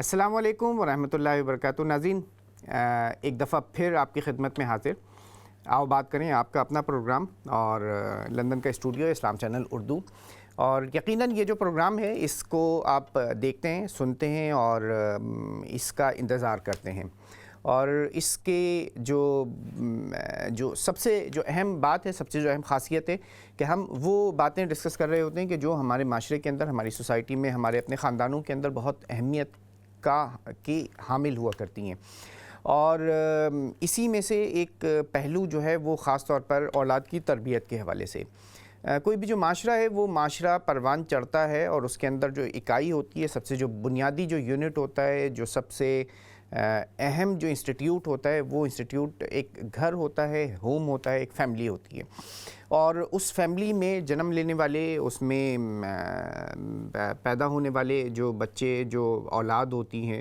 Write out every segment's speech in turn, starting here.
السلام علیکم ورحمۃ اللہ وبرکاتہ. ناظرین، ایک دفعہ پھر آپ کی خدمت میں حاضر. آؤ بات کریں آپ کا اپنا پروگرام اور لندن کا اسٹوڈیو اسلام چینل اردو. اور یقیناً یہ جو پروگرام ہے اس کو آپ دیکھتے ہیں، سنتے ہیں اور اس کا انتظار کرتے ہیں. اور اس کے جو سب سے جو اہم بات ہے، سب سے جو اہم خاصیت ہے کہ ہم وہ باتیں ڈسکس کر رہے ہوتے ہیں کہ جو ہمارے معاشرے کے اندر، ہماری سوسائٹی میں، ہمارے اپنے خاندانوں کے اندر بہت اہمیت کی حامل ہوا کرتی ہیں. اور اسی میں سے ایک پہلو جو ہے وہ خاص طور پر اولاد کی تربیت کے حوالے سے. کوئی بھی جو معاشرہ ہے وہ معاشرہ پروان چڑھتا ہے اور اس کے اندر جو اکائی ہوتی ہے، سب سے جو بنیادی جو یونٹ ہوتا ہے، جو سب سے اہم جو انسٹیٹیوٹ ہوتا ہے، وہ انسٹیٹیوٹ ایک گھر ہوتا ہے، ہوم ہوتا ہے، ایک فیملی ہوتی ہے. اور اس فیملی میں جنم لینے والے، اس میں پیدا ہونے والے جو بچے، جو اولاد ہوتی ہیں،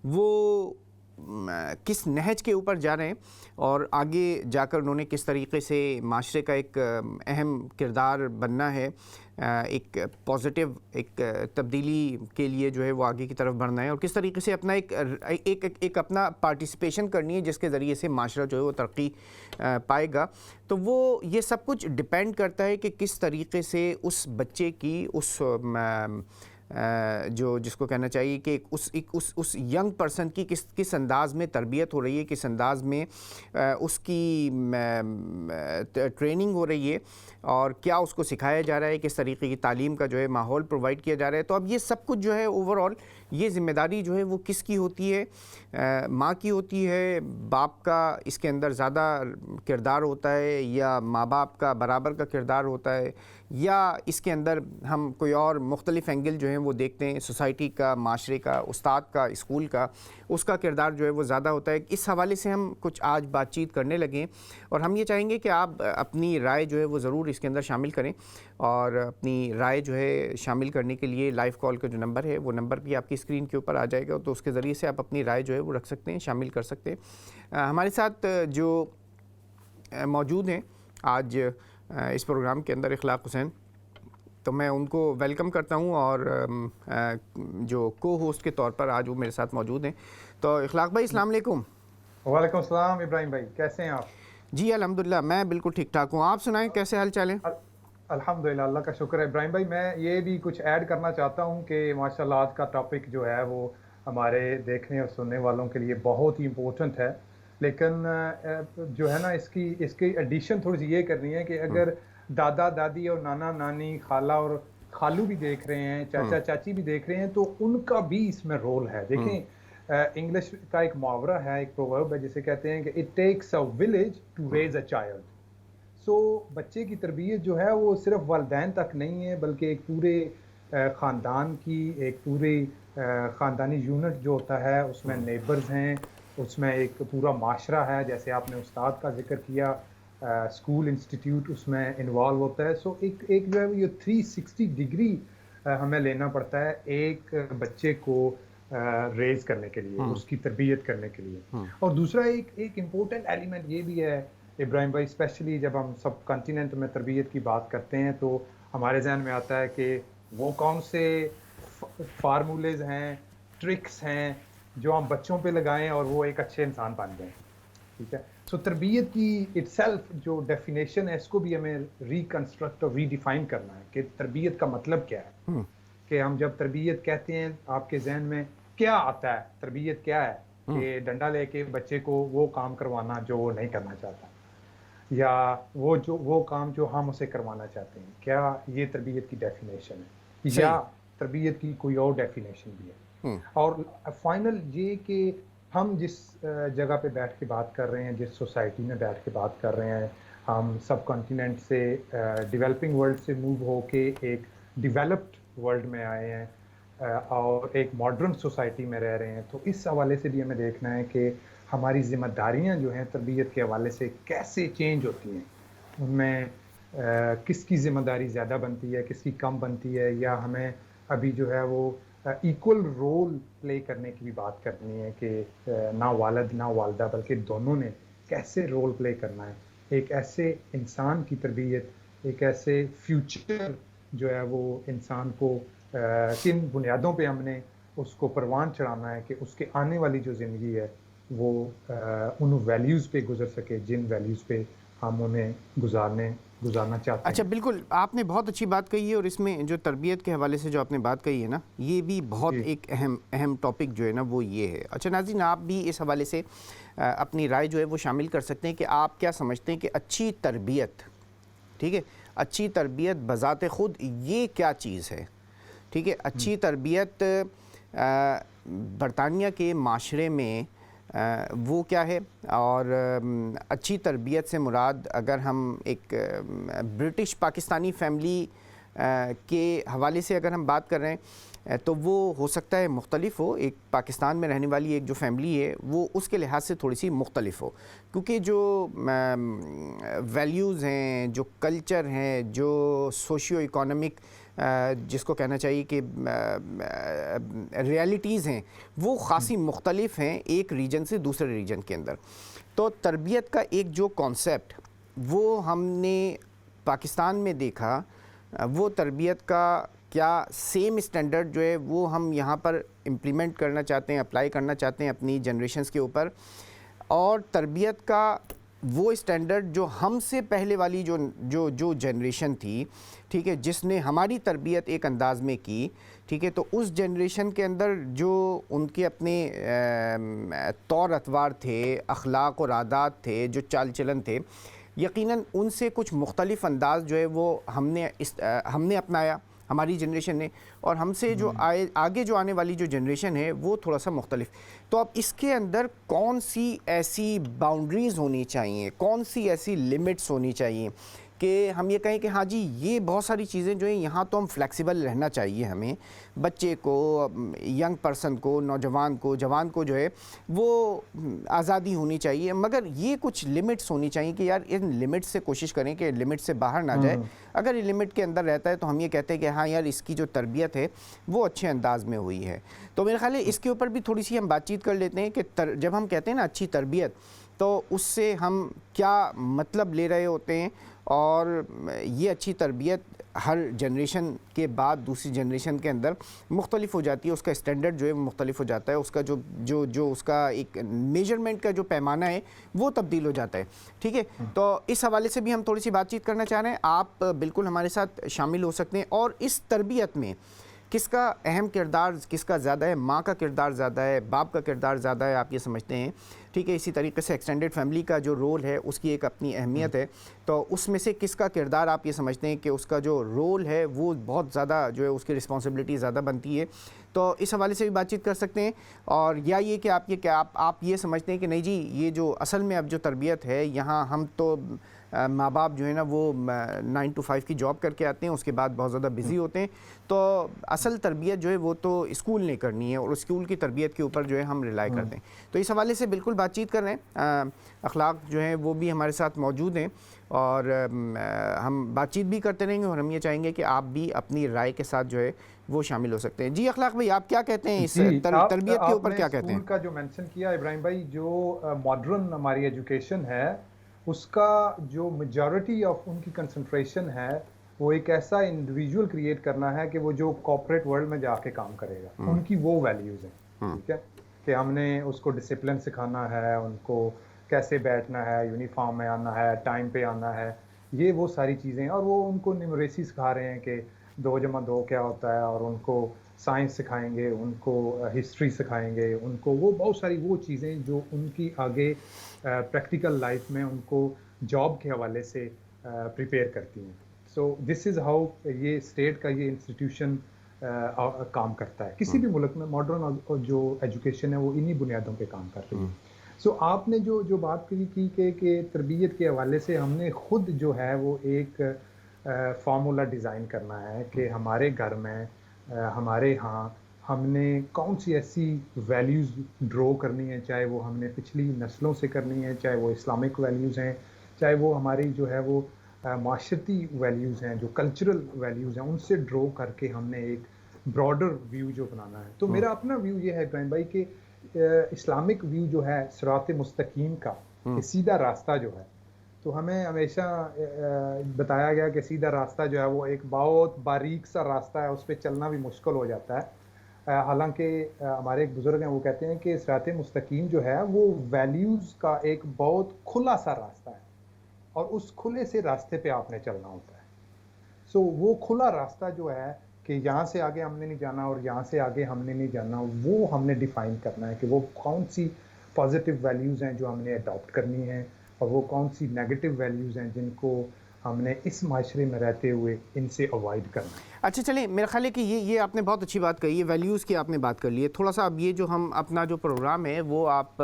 وہ کس نہج کے اوپر جا رہے ہیں اور آگے جا کر انہوں نے کس طریقے سے معاشرے کا ایک اہم کردار بننا ہے، ایک پازیٹیو ایک تبدیلی کے لیے جو ہے وہ آگے کی طرف بڑھنا ہے، اور کس طریقے سے اپنا ایک اپنا پارٹیسپیشن کرنی ہے جس کے ذریعے سے معاشرہ جو ہے وہ ترقی پائے گا. تو وہ یہ سب کچھ ڈپینڈ کرتا ہے کہ کس طریقے سے اس بچے کی اس جو جس کو کہنا چاہیے کہ اس ینگ پرسن کی کس انداز میں تربیت ہو رہی ہے، کس انداز میں اس کی ٹریننگ ہو رہی ہے، اور کیا اس کو سکھایا جا رہا ہے، کس طریقے کی تعلیم کا جو ہے ماحول پرووائڈ کیا جا رہا ہے. تو اب یہ سب کچھ جو ہے اوور آل یہ ذمہ داری جو ہے وہ کس کی ہوتی ہے؟ ماں کی ہوتی ہے؟ باپ کا اس کے اندر زیادہ کردار ہوتا ہے، یا ماں باپ کا برابر کا کردار ہوتا ہے، یا اس کے اندر ہم کوئی اور مختلف اینگل جو ہیں وہ دیکھتے ہیں، سوسائٹی کا، معاشرے کا، استاد کا، اسکول کا، اس کا کردار جو ہے وہ زیادہ ہوتا ہے؟ اس حوالے سے ہم کچھ آج بات چیت کرنے لگے، اور ہم یہ چاہیں گے کہ آپ اپنی رائے جو ہے وہ ضرور اس کے اندر شامل کریں. اور اپنی رائے جو ہے شامل کرنے کے لیے لائیو کال کا جو نمبر ہے وہ نمبر بھی آپ کی اسکرین کے اوپر آ جائے گا، تو اس کے ذریعے سے آپ اپنی رائے جو ہے وہ رکھ سکتے ہیں، شامل کر سکتے ہیں. ہمارے ساتھ جو موجود ہیں آج اس پروگرام کے اندر اخلاق حسین، تو میں ان کو ویلکم کرتا ہوں، اور جو کو ہوسٹ کے طور پر آج وہ میرے ساتھ موجود ہیں. تو اخلاق بھائی السلام علیکم. وعلیکم السلام ابراہیم بھائی، کیسے ہیں آپ؟ جی الحمدللہ، میں بالکل ٹھیک ٹھاک ہوں. آپ سنائیں کیسے حال چال ہیں؟ الحمدللہ، اللہ کا شکر ہے. ابراہیم بھائی، میں یہ بھی کچھ ایڈ کرنا چاہتا ہوں کہ ماشاءاللہ آج کا ٹاپک جو ہے وہ ہمارے دیکھنے اور سننے والوں کے لیے بہت ہی امپورٹنٹ ہے. لیکن جو ہے نا اس کی ایڈیشن تھوڑی سی یہ کرنی ہے کہ اگر دادا دادی اور نانا نانی، خالہ اور خالو بھی دیکھ رہے ہیں، چاچا چاچی بھی دیکھ رہے ہیں، تو ان کا بھی اس میں رول ہے. دیکھیں، انگلش کا ایک محاورہ ہے، ایک پروورب ہے جسے کہتے ہیں کہ it takes a village to raise a child. So بچے کی تربیت جو ہے وہ صرف والدین تک نہیں ہے، بلکہ ایک پورے خاندان کی، ایک پوری خاندانی یونٹ جو ہوتا ہے، اس میں نیبرز ہیں، اس میں ایک پورا معاشرہ ہے، جیسے آپ نے استاد کا ذکر کیا، اسکول انسٹیٹیوٹ اس میں انوالو ہوتا ہے. سو ایک جو ہے یہ 360 ڈگری ہمیں لینا پڑتا ہے ایک بچے کو ریز کرنے کے لیے، اس کی تربیت کرنے کے لیے. اور دوسرا ایک امپورٹنٹ ایلیمنٹ یہ بھی ہے ابراہیم بھائی، اسپیشلی جب ہم سب کانٹیننٹ میں تربیت کی بات کرتے ہیں تو ہمارے ذہن میں آتا ہے کہ وہ کون سے فارمولیز ہیں، ٹرکس ہیں جو ہم بچوں پہ لگائیں اور وہ ایک اچھے انسان بن جائیں. ٹھیک ہے. سو تربیت کی اٹ سیلف جو ڈیفینیشن ہے، اس کو بھی ہمیں ریکنسٹرکٹ اور ری ڈیفائن کرنا ہے کہ تربیت کا مطلب کیا ہے. کہ ہم جب تربیت کہتے ہیں، آپ کے ذہن میں کیا آتا ہے؟ تربیت کیا ہے؟ کہ ڈنڈا لے کے بچے کو وہ کام کروانا جو وہ نہیں کرنا چاہتا، یا وہ کام جو ہم اسے کروانا چاہتے ہیں. کیا یہ تربیت کی ڈیفینیشن ہے، یا تربیت کی کوئی اور ڈیفینیشن بھی ہے؟ اور فائنل یہ کہ ہم جس جگہ پہ بیٹھ کے بات کر رہے ہیں، جس سوسائٹی میں بیٹھ کے بات کر رہے ہیں، ہم سب کانٹیننٹ سے، ڈیولپنگ ورلڈ سے موو ہو کے ایک ڈیولپڈ ورلڈ میں آئے ہیں اور ایک ماڈرن سوسائٹی میں رہ رہے ہیں. تو اس حوالے سے بھی ہمیں دیکھنا ہے کہ ہماری ذمہ داریاں جو ہیں تربیت کے حوالے سے کیسے چینج ہوتی ہیں. ان میں کس کی ذمہ داری زیادہ بنتی ہے، کس کی کم بنتی ہے، یا ہمیں ابھی جو ہے وہ ایکول رول پلے کرنے کی بھی بات کرنی ہے کہ نہ والد نہ والدہ بلکہ دونوں نے کیسے رول پلے کرنا ہے ایک ایسے انسان کی تربیت، ایک ایسے فیوچر جو ہے وہ انسان کو کن بنیادوں پہ ہم نے اس کو پروان چڑھانا ہے کہ اس کے آنے والی جو زندگی ہے وہ ان ویلیوز پہ گزر سکے جن ویلیوز پہ ہم انہیں گزارنا چاہتے اچھا ہیں۔ بالکل، آپ نے بہت اچھی بات کہی ہے، اور اس میں جو تربیت کے حوالے سے جو آپ نے بات کہی ہے نا، یہ بھی بہت جی ایک اہم ٹاپک جو ہے نا وہ یہ ہے۔ اچھا ناظرین، آپ بھی اس حوالے سے اپنی رائے جو ہے وہ شامل کر سکتے ہیں کہ آپ کیا سمجھتے ہیں کہ اچھی تربیت، ٹھیک ہے، اچھی تربیت بذات خود یہ کیا چیز ہے؟ ٹھیک ہے، اچھی تربیت برطانیہ کے معاشرے میں وہ کیا ہے، اور اچھی تربیت سے مراد اگر ہم ایک برٹش پاکستانی فیملی کے حوالے سے اگر ہم بات کر رہے ہیں تو وہ ہو سکتا ہے مختلف ہو، ایک پاکستان میں رہنے والی ایک جو فیملی ہے وہ اس کے لحاظ سے تھوڑی سی مختلف ہو، کیونکہ جو ویلیوز ہیں، جو کلچر ہیں، جو سوشیو اکانومک جس کو کہنا چاہیے کہ ریالٹیز ہیں، وہ خاصی مختلف ہیں ایک ریجن سے دوسرے ریجن کے اندر۔ تو تربیت کا ایک جو کانسیپٹ وہ ہم نے پاکستان میں دیکھا، وہ تربیت کا کیا سیم اسٹینڈرڈ جو ہے وہ ہم یہاں پر امپلیمنٹ کرنا چاہتے ہیں، اپلائی کرنا چاہتے ہیں اپنی جنریشنز کے اوپر، اور تربیت کا وہ اسٹینڈرڈ جو ہم سے پہلے والی جو جنریشن تھی، ٹھیک ہے، جس نے ہماری تربیت ایک انداز میں کی، ٹھیک ہے، تو اس جنریشن کے اندر جو ان کے اپنے طور اطوار تھے، اخلاق اور عادات تھے، جو چال چلن تھے، یقیناً ان سے کچھ مختلف انداز جو ہے وہ ہم نے اپنایا، ہماری جنریشن نے، اور ہم سے جو آگے جو آنے والی جو جنریشن ہے وہ تھوڑا سا مختلف۔ تو اب اس کے اندر کون سی ایسی باؤنڈریز ہونی چاہیے، کون سی ایسی لمٹس ہونی چاہیے کہ ہم یہ کہیں کہ ہاں جی یہ بہت ساری چیزیں جو ہیں یہاں تو ہم فلیکسیبل رہنا چاہیے، ہمیں بچے کو، ینگ پرسن کو، نوجوان کو، جوان کو جو ہے وہ آزادی ہونی چاہیے، مگر یہ کچھ لمٹس ہونی چاہیے کہ یار ان لمٹ سے کوشش کریں کہ لمٹ سے باہر نہ جائے۔ اگر یہ لمٹ کے اندر رہتا ہے تو ہم یہ کہتے ہیں کہ ہاں یار اس کی جو تربیت ہے وہ اچھے انداز میں ہوئی ہے۔ تو میرے خیال ہے اس کے اوپر بھی تھوڑی سی ہم بات چیت کر لیتے ہیں کہ جب ہم کہتے ہیں نا اچھی تربیت، تو اس سے ہم کیا مطلب لے رہے ہوتے ہیں، اور یہ اچھی تربیت ہر جنریشن کے بعد دوسری جنریشن کے اندر مختلف ہو جاتی ہے، اس کا اسٹینڈرڈ جو ہے وہ مختلف ہو جاتا ہے، اس کا جو اس کا ایک میجرمنٹ کا جو پیمانہ ہے وہ تبدیل ہو جاتا ہے، ٹھیک ہے۔ تو اس حوالے سے بھی ہم تھوڑی سی بات چیت کرنا چاہ رہے ہیں، آپ بالکل ہمارے ساتھ شامل ہو سکتے ہیں۔ اور اس تربیت میں کس کا اہم کردار کس کا زیادہ ہے؟ ماں کا کردار زیادہ ہے، باپ کا کردار زیادہ ہے، آپ یہ سمجھتے ہیں، ٹھیک ہے۔ اسی طریقے سے ایکسٹینڈڈ فیملی کا جو رول ہے اس کی ایک اپنی اہمیت ہے، تو اس میں سے کس کا کردار آپ یہ سمجھتے ہیں کہ اس کا جو رول ہے وہ بہت زیادہ جو ہے اس کی رسپانسبلٹی زیادہ بنتی ہے؟ تو اس حوالے سے بھی بات چیت کر سکتے ہیں۔ اور یا یہ کہ آپ یہ سمجھتے ہیں کہ نہیں جی یہ جو اصل میں اب جو تربیت ہے یہاں ہم تو ماں باپ جو ہے نا وہ 9 to 5 کی جاب کر کے آتے ہیں، اس کے بعد بہت زیادہ بزی ہوتے ہیں، تو اصل تربیت جو ہے وہ تو اسکول نے کرنی ہے، اور اسکول کی تربیت کے اوپر جو ہے ہم ریلائی کرتے ہیں۔ تو اس حوالے سے بالکل بات چیت کر رہے ہیں، اخلاق جو ہیں وہ بھی ہمارے ساتھ موجود ہیں، اور ہم بات چیت بھی کرتے رہیں گے، اور ہم یہ چاہیں گے کہ آپ بھی اپنی رائے کے ساتھ جو ہے وہ شامل ہو سکتے ہیں۔ جی اخلاق بھائی، آپ کیا کہتے ہیں اس جی تربیت کے آپ اوپر نے کیا کہتے ہیں؟ اسکول کا جو مینشن کیا ابراہیم بھائی، جو ماڈرن ہماری ایجوکیشن ہے اس کا جو میجورٹی آف ان کی کنسنٹریشن ہے وہ ایک ایسا انڈیویجول کریٹ کرنا ہے کہ وہ جو کارپوریٹ ورلڈ میں جا کے کام کرے گا، ان کی وہ ویلیوز ہیں، ٹھیک ہے، کہ ہم نے اس کو ڈسپلن سکھانا ہے، ان کو کیسے بیٹھنا ہے، یونیفارم میں آنا ہے، ٹائم پہ آنا ہے، یہ وہ ساری چیزیں، اور وہ ان کو نیومریسی سکھا رہے ہیں کہ 2+2 کیا ہوتا ہے، اور ان کو سائنس سکھائیں گے، ان کو ہسٹری سکھائیں گے، ان کو وہ بہت ساری وہ چیزیں جو ان کی آگے پریکٹیکل لائف میں ان کو جاب کے حوالے سے پریپیئر کرتی ہیں۔ سو دس از ہاؤ یہ اسٹیٹ کا یہ انسٹیٹیوشن کام کرتا ہے کسی بھی ملک میں۔ ماڈرن جو ایجوکیشن ہے وہ انہی بنیادوں پہ کام کر رہی ہے۔ سو آپ نے جو بات کی کہ تربیت کے حوالے سے ہم نے خود جو ہے وہ ایک فارمولا ڈیزائن کرنا ہے کہ ہمارے گھر میں ہمارے ہاں ہم نے کون سی ایسی ویلیوز ڈرو کرنی ہے، چاہے وہ ہم نے پچھلی نسلوں سے کرنی ہے، چاہے وہ اسلامک ویلیوز ہیں، چاہے وہ ہماری جو ہے وہ معاشرتی ویلیوز ہیں، جو کلچرل ویلیوز ہیں، ان سے ڈرو کر کے ہم نے ایک براڈر ویو جو بنانا ہے۔ تو میرا اپنا ویو یہ ہے ابراہیم بھائی کہ اسلامک ویو جو ہے صراط مستقیم کا، کہ سیدھا راستہ جو ہے، تو ہمیں ہمیشہ بتایا گیا کہ سیدھا راستہ جو ہے وہ ایک بہت باریک سا راستہ ہے، اس پہ چلنا بھی مشکل ہو جاتا ہے، حالانکہ ہمارے ایک بزرگ ہیں وہ کہتے ہیں کہ صراط مستقیم جو ہے وہ ویلیوز کا ایک بہت کھلا سا راستہ ہے اور اس کھلے سے راستے پہ آپ نے چلنا ہوتا ہے. سو وہ کھلا راستہ جو ہے کہ یہاں سے آگے ہم نے نہیں جانا اور یہاں سے آگے ہم نے نہیں جانا, وہ ہم نے ڈیفائن کرنا ہے کہ وہ کون سی پازیٹیو ویلیوز ہیں جو ہم نے اڈاپٹ کرنی ہیں اور وہ کون سی نیگیٹو ویلیوز ہیں جن کو ہم نے اس معاشرے میں رہتے ہوئے ان سے اوائڈ کرنا ہے. اچھا چلیں, میرا خیال ہے کہ یہ آپ نے بہت اچھی بات کہی ہے, ویلیوز کی آپ نے بات کر لی ہے. تھوڑا سا اب یہ جو ہم اپنا جو پروگرام ہے وہ آپ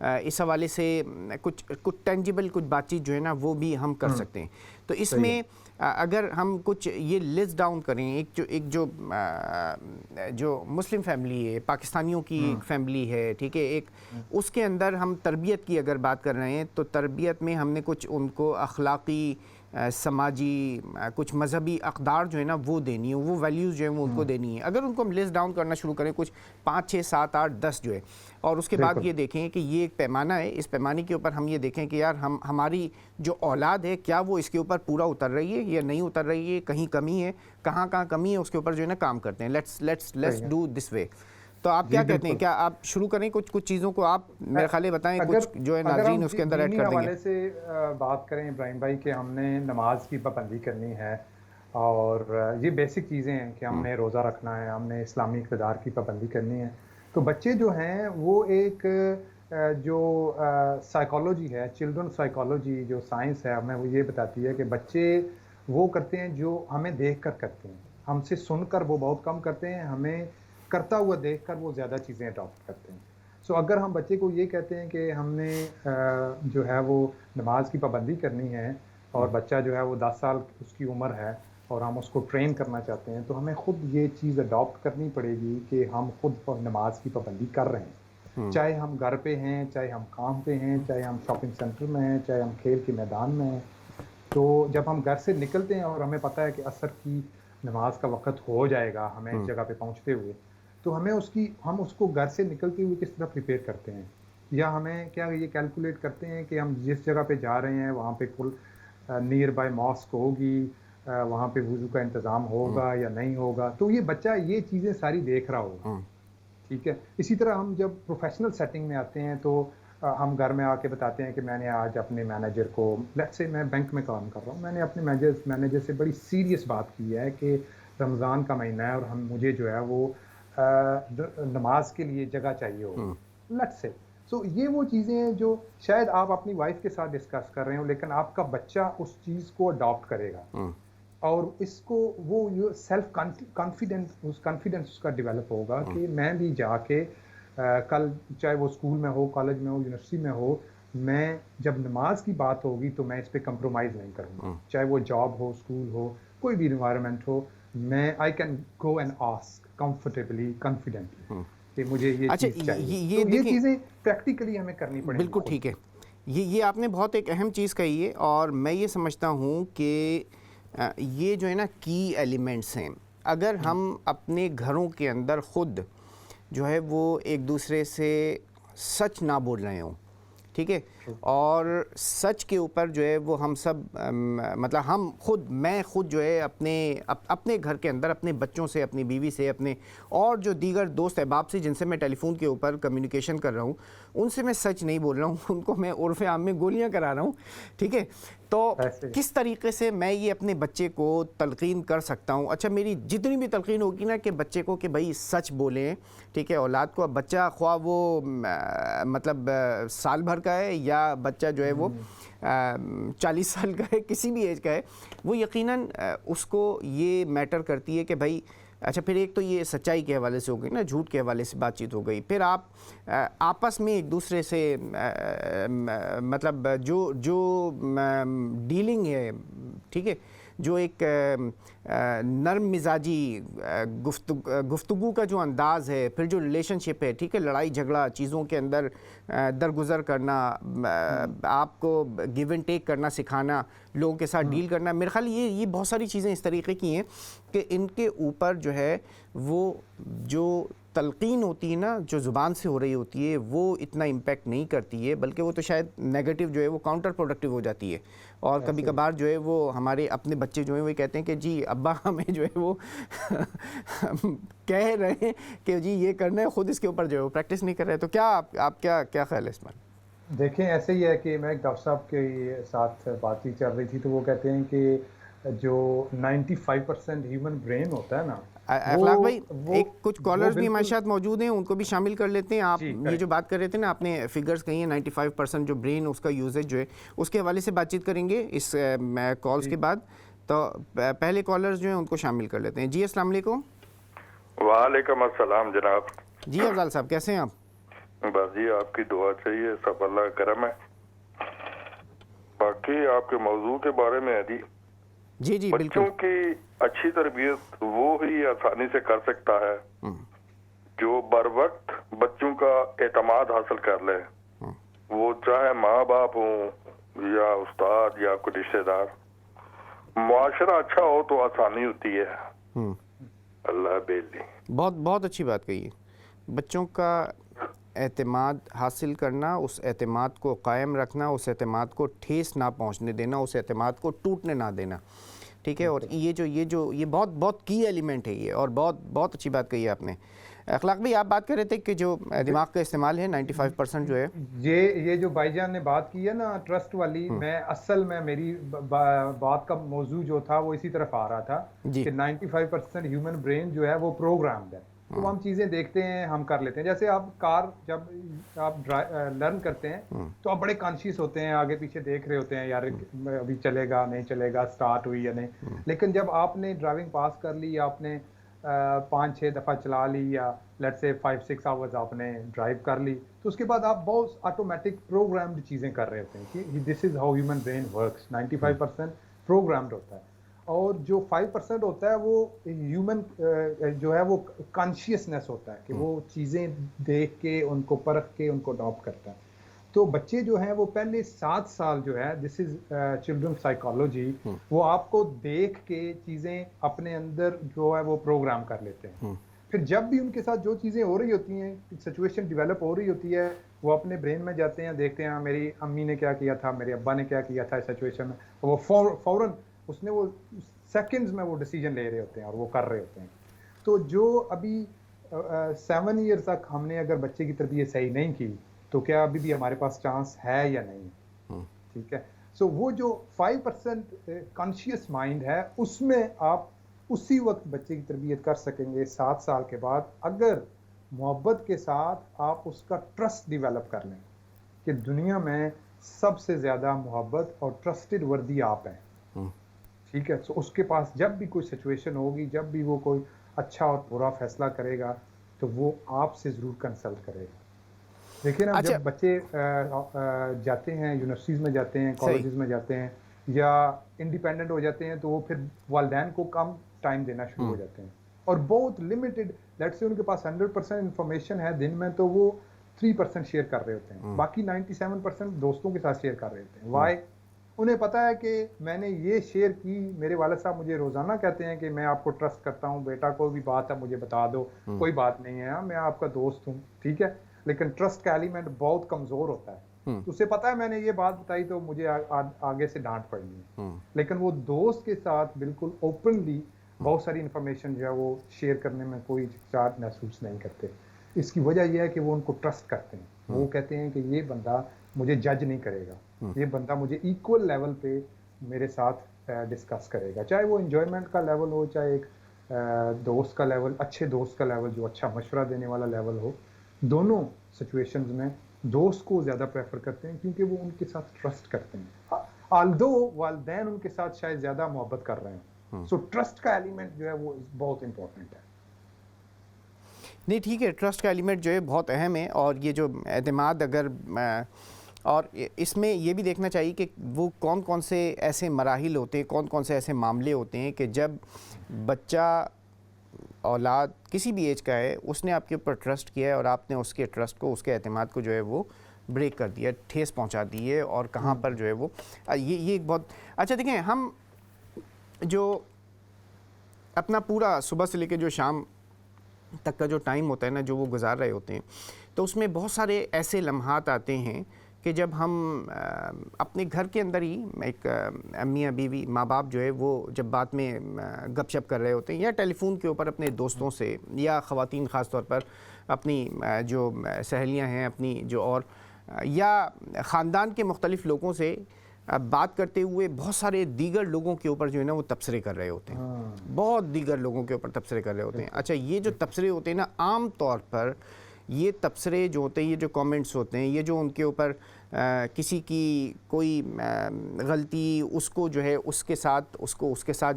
اس حوالے سے کچھ ٹینجیبل کچھ بات چیت جو ہے نا وہ بھی ہم کر سکتے ہیں. تو اس میں اگر ہم کچھ یہ لسٹ ڈاؤن کریں, ایک جو مسلم فیملی ہے, پاکستانیوں کی ایک فیملی ہے, ٹھیک ہے, ایک اس کے اندر ہم تربیت کی اگر بات کر رہے ہیں تو تربیت میں ہم نے کچھ ان کو اخلاقی, سماجی, کچھ مذہبی اقدار جو ہے نا وہ دینی ہے, وہ ویلیوز جو ہیں وہ ان کو دینی ہے. اگر ان کو ہم لسٹ ڈاؤن کرنا شروع کریں کچھ 5 6 7 8 10 جو ہے, اور اس کے بعد یہ دیکھیں کہ یہ ایک پیمانہ ہے, اس پیمانے کے اوپر ہم یہ دیکھیں کہ یار ہماری جو اولاد ہے کیا وہ اس کے اوپر پورا اتر رہی ہے یا نہیں اتر رہی ہے, کہیں کمی ہے, کہاں کمی ہے, اس کے اوپر جو ہے نا کام کرتے ہیں. لیٹس ڈو دس وے. تو آپ کیا کہتے ہیں, کیا آپ شروع کریں کچھ چیزوں کو, آپ میرے خیال بتائیں کچھ جو ہے ناظرین اس کے اندر ایڈ کر دیں گے. حوالے سے بات کریں ابراہیم بھائی کہ ہم نے نماز کی پابندی کرنی ہے اور یہ بیسک چیزیں ہیں کہ ہم نے روزہ رکھنا ہے, ہم نے اسلامی اقتدار کی پابندی کرنی ہے. تو بچے جو ہیں وہ ایک جو سائیکالوجی ہے, چلڈرن سائیکالوجی جو سائنس ہے, ہمیں وہ یہ بتاتی ہے کہ بچے وہ کرتے ہیں جو ہمیں دیکھ کر کرتے ہیں, ہم سے سن کر وہ بہت کم کرتے ہیں, ہمیں کرتا ہوا دیکھ کر وہ زیادہ چیزیں اڈاپٹ کرتے ہیں. سو اگر ہم بچے کو یہ کہتے ہیں کہ ہم نے جو ہے وہ نماز کی پابندی کرنی ہے اور بچہ جو ہے وہ 10 سال اس کی عمر ہے اور ہم اس کو ٹرین کرنا چاہتے ہیں, تو ہمیں خود یہ چیز اڈاپٹ کرنی پڑے گی کہ ہم خود نماز کی پابندی کر رہے ہیں, چاہے ہم گھر پہ ہیں, چاہے ہم کام پہ ہیں, چاہے ہم شاپنگ سینٹر میں ہیں, چاہے ہم کھیل کے میدان میں ہیں. تو جب ہم گھر سے نکلتے ہیں اور ہمیں پتہ ہے کہ عصر کی نماز کا وقت ہو جائے گا ہمیں اس جگہ پہ پہنچتے ہوئے, تو ہمیں ہم اس کو گھر سے نکلتے ہوئے کس طرح پریپیئر کرتے ہیں, یا ہمیں کیا یہ کیلکولیٹ کرتے ہیں کہ ہم جس جگہ پہ جا رہے ہیں وہاں پہ کل نیئر بائی ماسک ہوگی, وہاں پہ وضو کا انتظام ہوگا یا نہیں ہوگا. تو یہ بچہ یہ چیزیں ساری دیکھ رہا ہوگا, ٹھیک ہے. اسی طرح ہم جب پروفیشنل سیٹنگ میں آتے ہیں تو ہم گھر میں آ کے بتاتے ہیں کہ میں نے آج اپنے مینیجر کو, لیٹس سے میں بینک میں کام کر رہا ہوں, میں نے اپنے مینیجر سے بڑی سیریس بات کی ہے کہ رمضان کا مہینہ ہے اور مجھے جو ہے وہ نماز کے لیے جگہ چاہیے ہو, لیٹس سے. سو یہ وہ چیزیں ہیں جو شاید آپ اپنی وائف کے ساتھ ڈسکس کر رہے ہو, لیکن آپ کا بچہ اس چیز کو اڈاپٹ کرے گا اور اس کو وہ سیلف کانفیڈنس اس کا ڈیولپ ہوگا کہ میں بھی جا کے کل, چاہے وہ اسکول میں ہو, کالج میں ہو, یونیورسٹی میں ہو, میں جب نماز کی بات ہوگی تو میں اس پہ کمپرومائز نہیں کروں گا, چاہے وہ جاب ہو, اسکول ہو, کوئی بھی انوائرمنٹ ہو, میں I can go and ask comfortably, confidently کہ مجھے یہ چیز چاہیے. تو یہ چیزیں پریکٹیکلی ہمیں کرنی پڑیں گی. بالکل ٹھیک ہے. یہ آپ نے بہت ایک اہم چیز کہی ہے, اور میں یہ سمجھتا ہوں کہ یہ جو ہے نا کی ایلیمنٹس ہیں. اگر ہم اپنے گھروں کے اندر خود جو ہے وہ ایک دوسرے سے سچ نہ بول رہے ہوں, ٹھیک ہے, اور سچ کے اوپر جو ہے وہ ہم سب مطلب میں خود جو ہے اپنے گھر کے اندر اپنے بچوں سے, اپنی بیوی سے, اپنے اور جو دیگر دوست احباب سے جن سے میں ٹیلی فون کے اوپر کمیونیکیشن کر رہا ہوں, ان سے میں سچ نہیں بول رہا ہوں, ان کو میں عرف عام میں گولیاں کرا رہا ہوں, ٹھیک ہے. تو کس طریقے سے میں یہ اپنے بچے کو تلقین کر سکتا ہوں؟ اچھا, میری جتنی بھی تلقین ہوگی نا کہ بچے کو کہ بھائی سچ بولیں, ٹھیک ہے, اولاد کو. اب بچہ خواہ وہ مطلب سال بھر کا ہے یا بچہ جو ہے وہ 40 سال کا ہے, کسی بھی ایج کا ہے, وہ یقیناً اس کو یہ میٹر کرتی ہے کہ بھائی اچھا, پھر ایک تو یہ سچائی کے حوالے سے ہو گئی نا, جھوٹ کے حوالے سے بات چیت ہو گئی, پھر آپ آپس میں ایک دوسرے سے مطلب جو ڈیلنگ ہے, ٹھیک ہے, جو ایک نرم مزاجی گفتگو کا جو انداز ہے, پھر جو ریلیشن شپ ہے, ٹھیک ہے, لڑائی جھگڑا, چیزوں کے اندر درگزر کرنا, آپ کو گیو اینڈ ٹیک کرنا سکھانا, لوگوں کے ساتھ ڈیل کرنا, میرے خیال یہ بہت ساری چیزیں اس طریقے کی ہیں کہ ان کے اوپر جو ہے وہ جو تلقین ہوتی ہے نا جو زبان سے ہو رہی ہوتی ہے وہ اتنا امپیکٹ نہیں کرتی ہے، بلکہ وہ تو شاید نیگیٹو جو ہے وہ کاؤنٹر پروڈکٹیو ہو جاتی ہے. اور کبھی کبھار جو ہے وہ ہمارے اپنے بچے جو ہیں وہ کہتے ہیں کہ جی ابا ہمیں جو ہے وہ کہہ رہے ہیں کہ جی یہ کرنا ہے، خود اس کے اوپر جو ہے وہ پریکٹس نہیں کر رہے. تو کیا آپ کیا خیال ہے اس پر؟ دیکھیں ایسے ہی ہے کہ میں ایک ڈاکٹر صاحب کے ساتھ بات چیت چل رہی تھی تو وہ کہتے ہیں کہ جو 95% ہیومن برین ہوتا ہے نا اخلاق بھائی وہ ایک کچھ کالرز بھی ہمارے بالکل ساتھ موجود ہیں، ان کو بھی شامل کر لیتے ہیں. آپ جی یہ کریں. جو بات کر رہے تھے نا، آپ نے فگرز کہی ہیں 95% جو برین اس کا یوزیج جو ہے اس کے حوالے سے بات چیت کریں گے اس کالز کے بعد. تو پہلے کالرز جو ہیں ان کو شامل کر لیتے ہیں. جی السلام علیکم. وعلیکم السلام جناب. جی افضال صاحب کیسے ہیں آپ؟ بس جی آپ کی دعا چاہیے، سب اللہ کا کرم ہے. باقی آپ کے موضوع کے بارے میں ہے جی جی بالکل. بچوں کی اچھی تربیت وہ ہی آسانی سے کر سکتا ہے جو بر وقت بچوں کا اعتماد حاصل کر لے، وہ چاہے ماں باپ ہوں یا استاد یا کوئی رشتے دار. معاشرہ اچھا ہو تو آسانی ہوتی ہے. اللہ بیلی بہت بہت اچھی بات کہی ہے. بچوں کا اعتماد حاصل کرنا، اس اعتماد کو قائم رکھنا، اس اعتماد کو ٹھیس نہ پہنچنے دینا، اس اعتماد کو ٹوٹنے نہ دینا. ٹھیک ہے. اور یہ بہت بہت کی ایلیمنٹ ہے یہ، اور بہت اچھی بات کہی ہے آپ نے. اخلاق بھائی آپ بات کر رہے تھے کہ جو دماغ کا استعمال ہے 95% جو ہے یہ جو بھائی جان نے بات کی ہے نا ٹرسٹ والی، میں میری بات کا موضوع جو تھا وہ اسی طرف آ رہا تھا کہ 95% ہیومن برین جو ہے وہ پروگرامڈ ہے. تو ہم چیزیں دیکھتے ہیں، ہم کر لیتے ہیں. جیسے آپ کار جب آپ لرن کرتے ہیں تو آپ بڑے کانشیس ہوتے ہیں، آگے پیچھے دیکھ رہے ہوتے ہیں یار ابھی چلے گا نہیں چلے گا، سٹارٹ ہوئی یا نہیں. لیکن جب آپ نے ڈرائیونگ پاس کر لی، آپ نے 5-6 دفعہ چلا لی یا لیٹ سے 5-6 آورز آپ نے ڈرائیو کر لی، تو اس کے بعد آپ بہت آٹومیٹک پروگرامڈ چیزیں کر رہے ہوتے ہیں کہ this is how human brain works. 95% programmed ہوتا ہے، اور جو 5% ہوتا ہے وہ ہیومن جو ہے وہ کانشیسنس ہوتا ہے کہ وہ چیزیں دیکھ کے ان کو پرکھ کے ان کو اڈاپٹ کرتا ہے. تو بچے جو ہیں وہ پہلے 7 سال جو ہے دس از چلڈرن سائیکالوجی، وہ آپ کو دیکھ کے چیزیں اپنے اندر جو ہے وہ پروگرام کر لیتے ہیں. پھر جب بھی ان کے ساتھ جو چیزیں ہو رہی ہوتی ہیں، سچویشن ڈیولپ ہو رہی ہوتی ہے، وہ اپنے برین میں جاتے ہیں، دیکھتے ہیں میری امی نے کیا کیا تھا، میرے ابا نے کیا کیا تھا اس سچویشن میں، وہ فوراً اس نے وہ سیکنڈز میں وہ ڈیسیجن لے رہے ہوتے ہیں اور وہ کر رہے ہوتے ہیں. تو جو ابھی 7 ایئر تک ہم نے اگر بچے کی تربیت صحیح نہیں کی تو کیا ابھی بھی ہمارے پاس چانس ہے یا نہیں؟ ٹھیک ہے. سو وہ جو 5% کانشیس مائنڈ ہے اس میں آپ اسی وقت بچے کی تربیت کر سکیں گے 7 سال کے بعد، اگر محبت کے ساتھ آپ اس کا ٹرسٹ ڈیولپ کر لیں کہ دنیا میں سب سے زیادہ محبت اور ٹرسٹڈ وردی آپ ہیں. ٹھیک ہے. سو اس کے پاس جب بھی کوئی سچویشن ہوگی، جب بھی وہ کوئی اچھا اور برا فیصلہ کرے گا تو وہ آپ سے ضرور کنسلٹ کرے گا. دیکھیں نا جب بچے جاتے ہیں یونیورسٹیز میں جاتے ہیں، کالجز میں جاتے ہیں یا انڈیپینڈنٹ ہو جاتے ہیں تو وہ پھر والدین کو کم ٹائم دینا شروع ہو جاتے ہیں اور بہت لمیٹڈ، لیٹ سے ان کے پاس 100% انفارمیشن ہے دن میں تو وہ 3% شیئر کر رہے ہوتے ہیں، باقی 97% دوستوں کے ساتھ شیئر کر رہے ہوتے ہیں. وائی؟ انہیں پتا ہے کہ میں نے یہ شیئر کی، میرے والد صاحب مجھے روزانہ کہتے ہیں کہ میں آپ کو ٹرسٹ کرتا ہوں، بیٹا کوئی بھی بات ہے مجھے بتا دو، کوئی بات نہیں ہے، میں آپ کا دوست ہوں. ٹھیک ہے. لیکن ٹرسٹ کا ایلیمنٹ بہت کمزور ہوتا ہے. اسے پتا ہے میں نے یہ بات بتائی تو مجھے آگے سے ڈانٹ پڑنی ہے، لیکن وہ دوست کے ساتھ بالکل اوپنلی بہت ساری انفارمیشن جو ہے وہ شیئر کرنے میں کوئی ہچکچاہٹ محسوس نہیں کرتے. اس کی وجہ یہ ہے کہ وہ ان کو ٹرسٹ کرتے ہیں. وہ کہتے ہیں کہ یہ بندہ مجھے جج نہیں کرے گا، یہ بندہ مجھے ایکول لیول پہ میرے ساتھ ڈسکس کرے گا، چاہے وہ انجوائمنٹ کا لیول ہو، چاہے ایک دوست کا لیول، اچھے دوست کا لیول جو اچھا مشورہ دینے والا لیول ہو. دونوں سچویشنز میں دوست کو زیادہ پریفر کرتے ہیں کیونکہ وہ ان کے ساتھ ٹرسٹ کرتے ہیں، آلدو والدین ان کے ساتھ شاید زیادہ محبت کر رہے ہیں. سو ٹرسٹ کا ایلیمنٹ جو ہے وہ بہت امپورٹنٹ ہے. نہیں ٹھیک ہے، ٹرسٹ کا ایلیمنٹ جو ہے بہت اہم ہے. اور یہ جو اعتماد اگر اور اس میں یہ بھی دیکھنا چاہیے کہ وہ کون کون سے ایسے مراحل ہوتے ہیں، کون کون سے ایسے معاملے ہوتے ہیں کہ جب بچہ اولاد کسی بھی ایج کا ہے، اس نے آپ کے اوپر ٹرسٹ کیا ہے اور آپ نے اس کے ٹرسٹ کو، اس کے اعتماد کو جو ہے وہ بریک کر دیا، ٹھیس پہنچا دی ہے، اور کہاں پر جو ہے وہ یہ ایک بہت اچھا. دیکھیں ہم جو اپنا پورا صبح سے لے کے جو شام تک کا جو ٹائم ہوتا ہے نا جو وہ گزار رہے ہوتے ہیں، تو اس میں بہت سارے ایسے لمحات آتے ہیں کہ جب ہم اپنے گھر کے اندر ہی ایک میاں بیوی ماں باپ جو ہے وہ جب بات میں گپ شپ کر رہے ہوتے ہیں یا ٹیلی فون کے اوپر اپنے دوستوں سے، یا خواتین خاص طور پر اپنی جو سہیلیاں ہیں اپنی جو اور یا خاندان کے مختلف لوگوں سے بات کرتے ہوئے بہت سارے دیگر لوگوں کے اوپر جو ہے نا وہ تبصرے کر رہے ہوتے ہیں، بہت دیگر لوگوں کے اوپر تبصرے کر رہے ہوتے ہیں. اچھا یہ جو تبصرے ہوتے ہیں نا عام طور پر یہ تبصرے جو ہوتے ہیں، یہ جو کامنٹس ہوتے ہیں، یہ جو ان کے اوپر کسی کی کوئی غلطی اس کو جو ہے اس کے ساتھ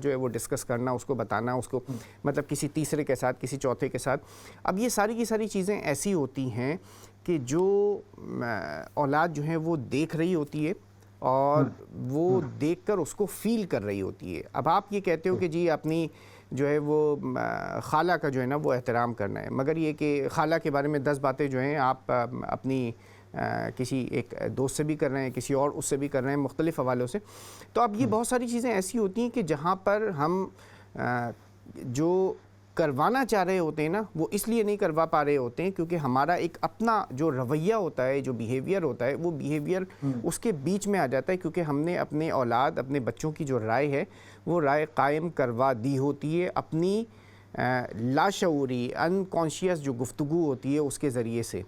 جو ہے وہ ڈسکس کرنا، اس کو بتانا، اس کو مطلب کسی تیسرے کے ساتھ، کسی چوتھے کے ساتھ. اب یہ ساری کی ساری چیزیں ایسی ہوتی ہیں کہ جو اولاد جو ہے وہ دیکھ رہی ہوتی ہے اور وہ دیکھ کر اس کو فیل کر رہی ہوتی ہے. اب آپ یہ کہتے ہو کہ جی اپنی جو ہے وہ خالہ کا جو ہے نا وہ احترام کرنا ہے، مگر یہ کہ خالہ کے بارے میں 10 باتیں جو ہیں آپ اپنی کسی ایک دوست سے بھی کر رہے ہیں، کسی اور اس سے بھی کر رہے ہیں، مختلف حوالوں سے. تو اب یہ بہت ساری چیزیں ایسی ہوتی ہیں کہ جہاں پر ہم جو کروانا چاہ رہے ہوتے ہیں نا وہ اس لیے نہیں کروا پا رہے ہوتے ہیں کیونکہ ہمارا ایک اپنا جو رویہ ہوتا ہے، جو بیہیویئر ہوتا ہے، وہ بیہیویئر اس کے بیچ میں آ جاتا ہے کیونکہ ہم نے اپنے اولاد، اپنے بچوں کی جو رائے ہے وہ رائے قائم کروا دی ہوتی ہے اپنی لاشعوری انکانشیس جو گفتگو ہوتی ہے اس کے ذریعے سے.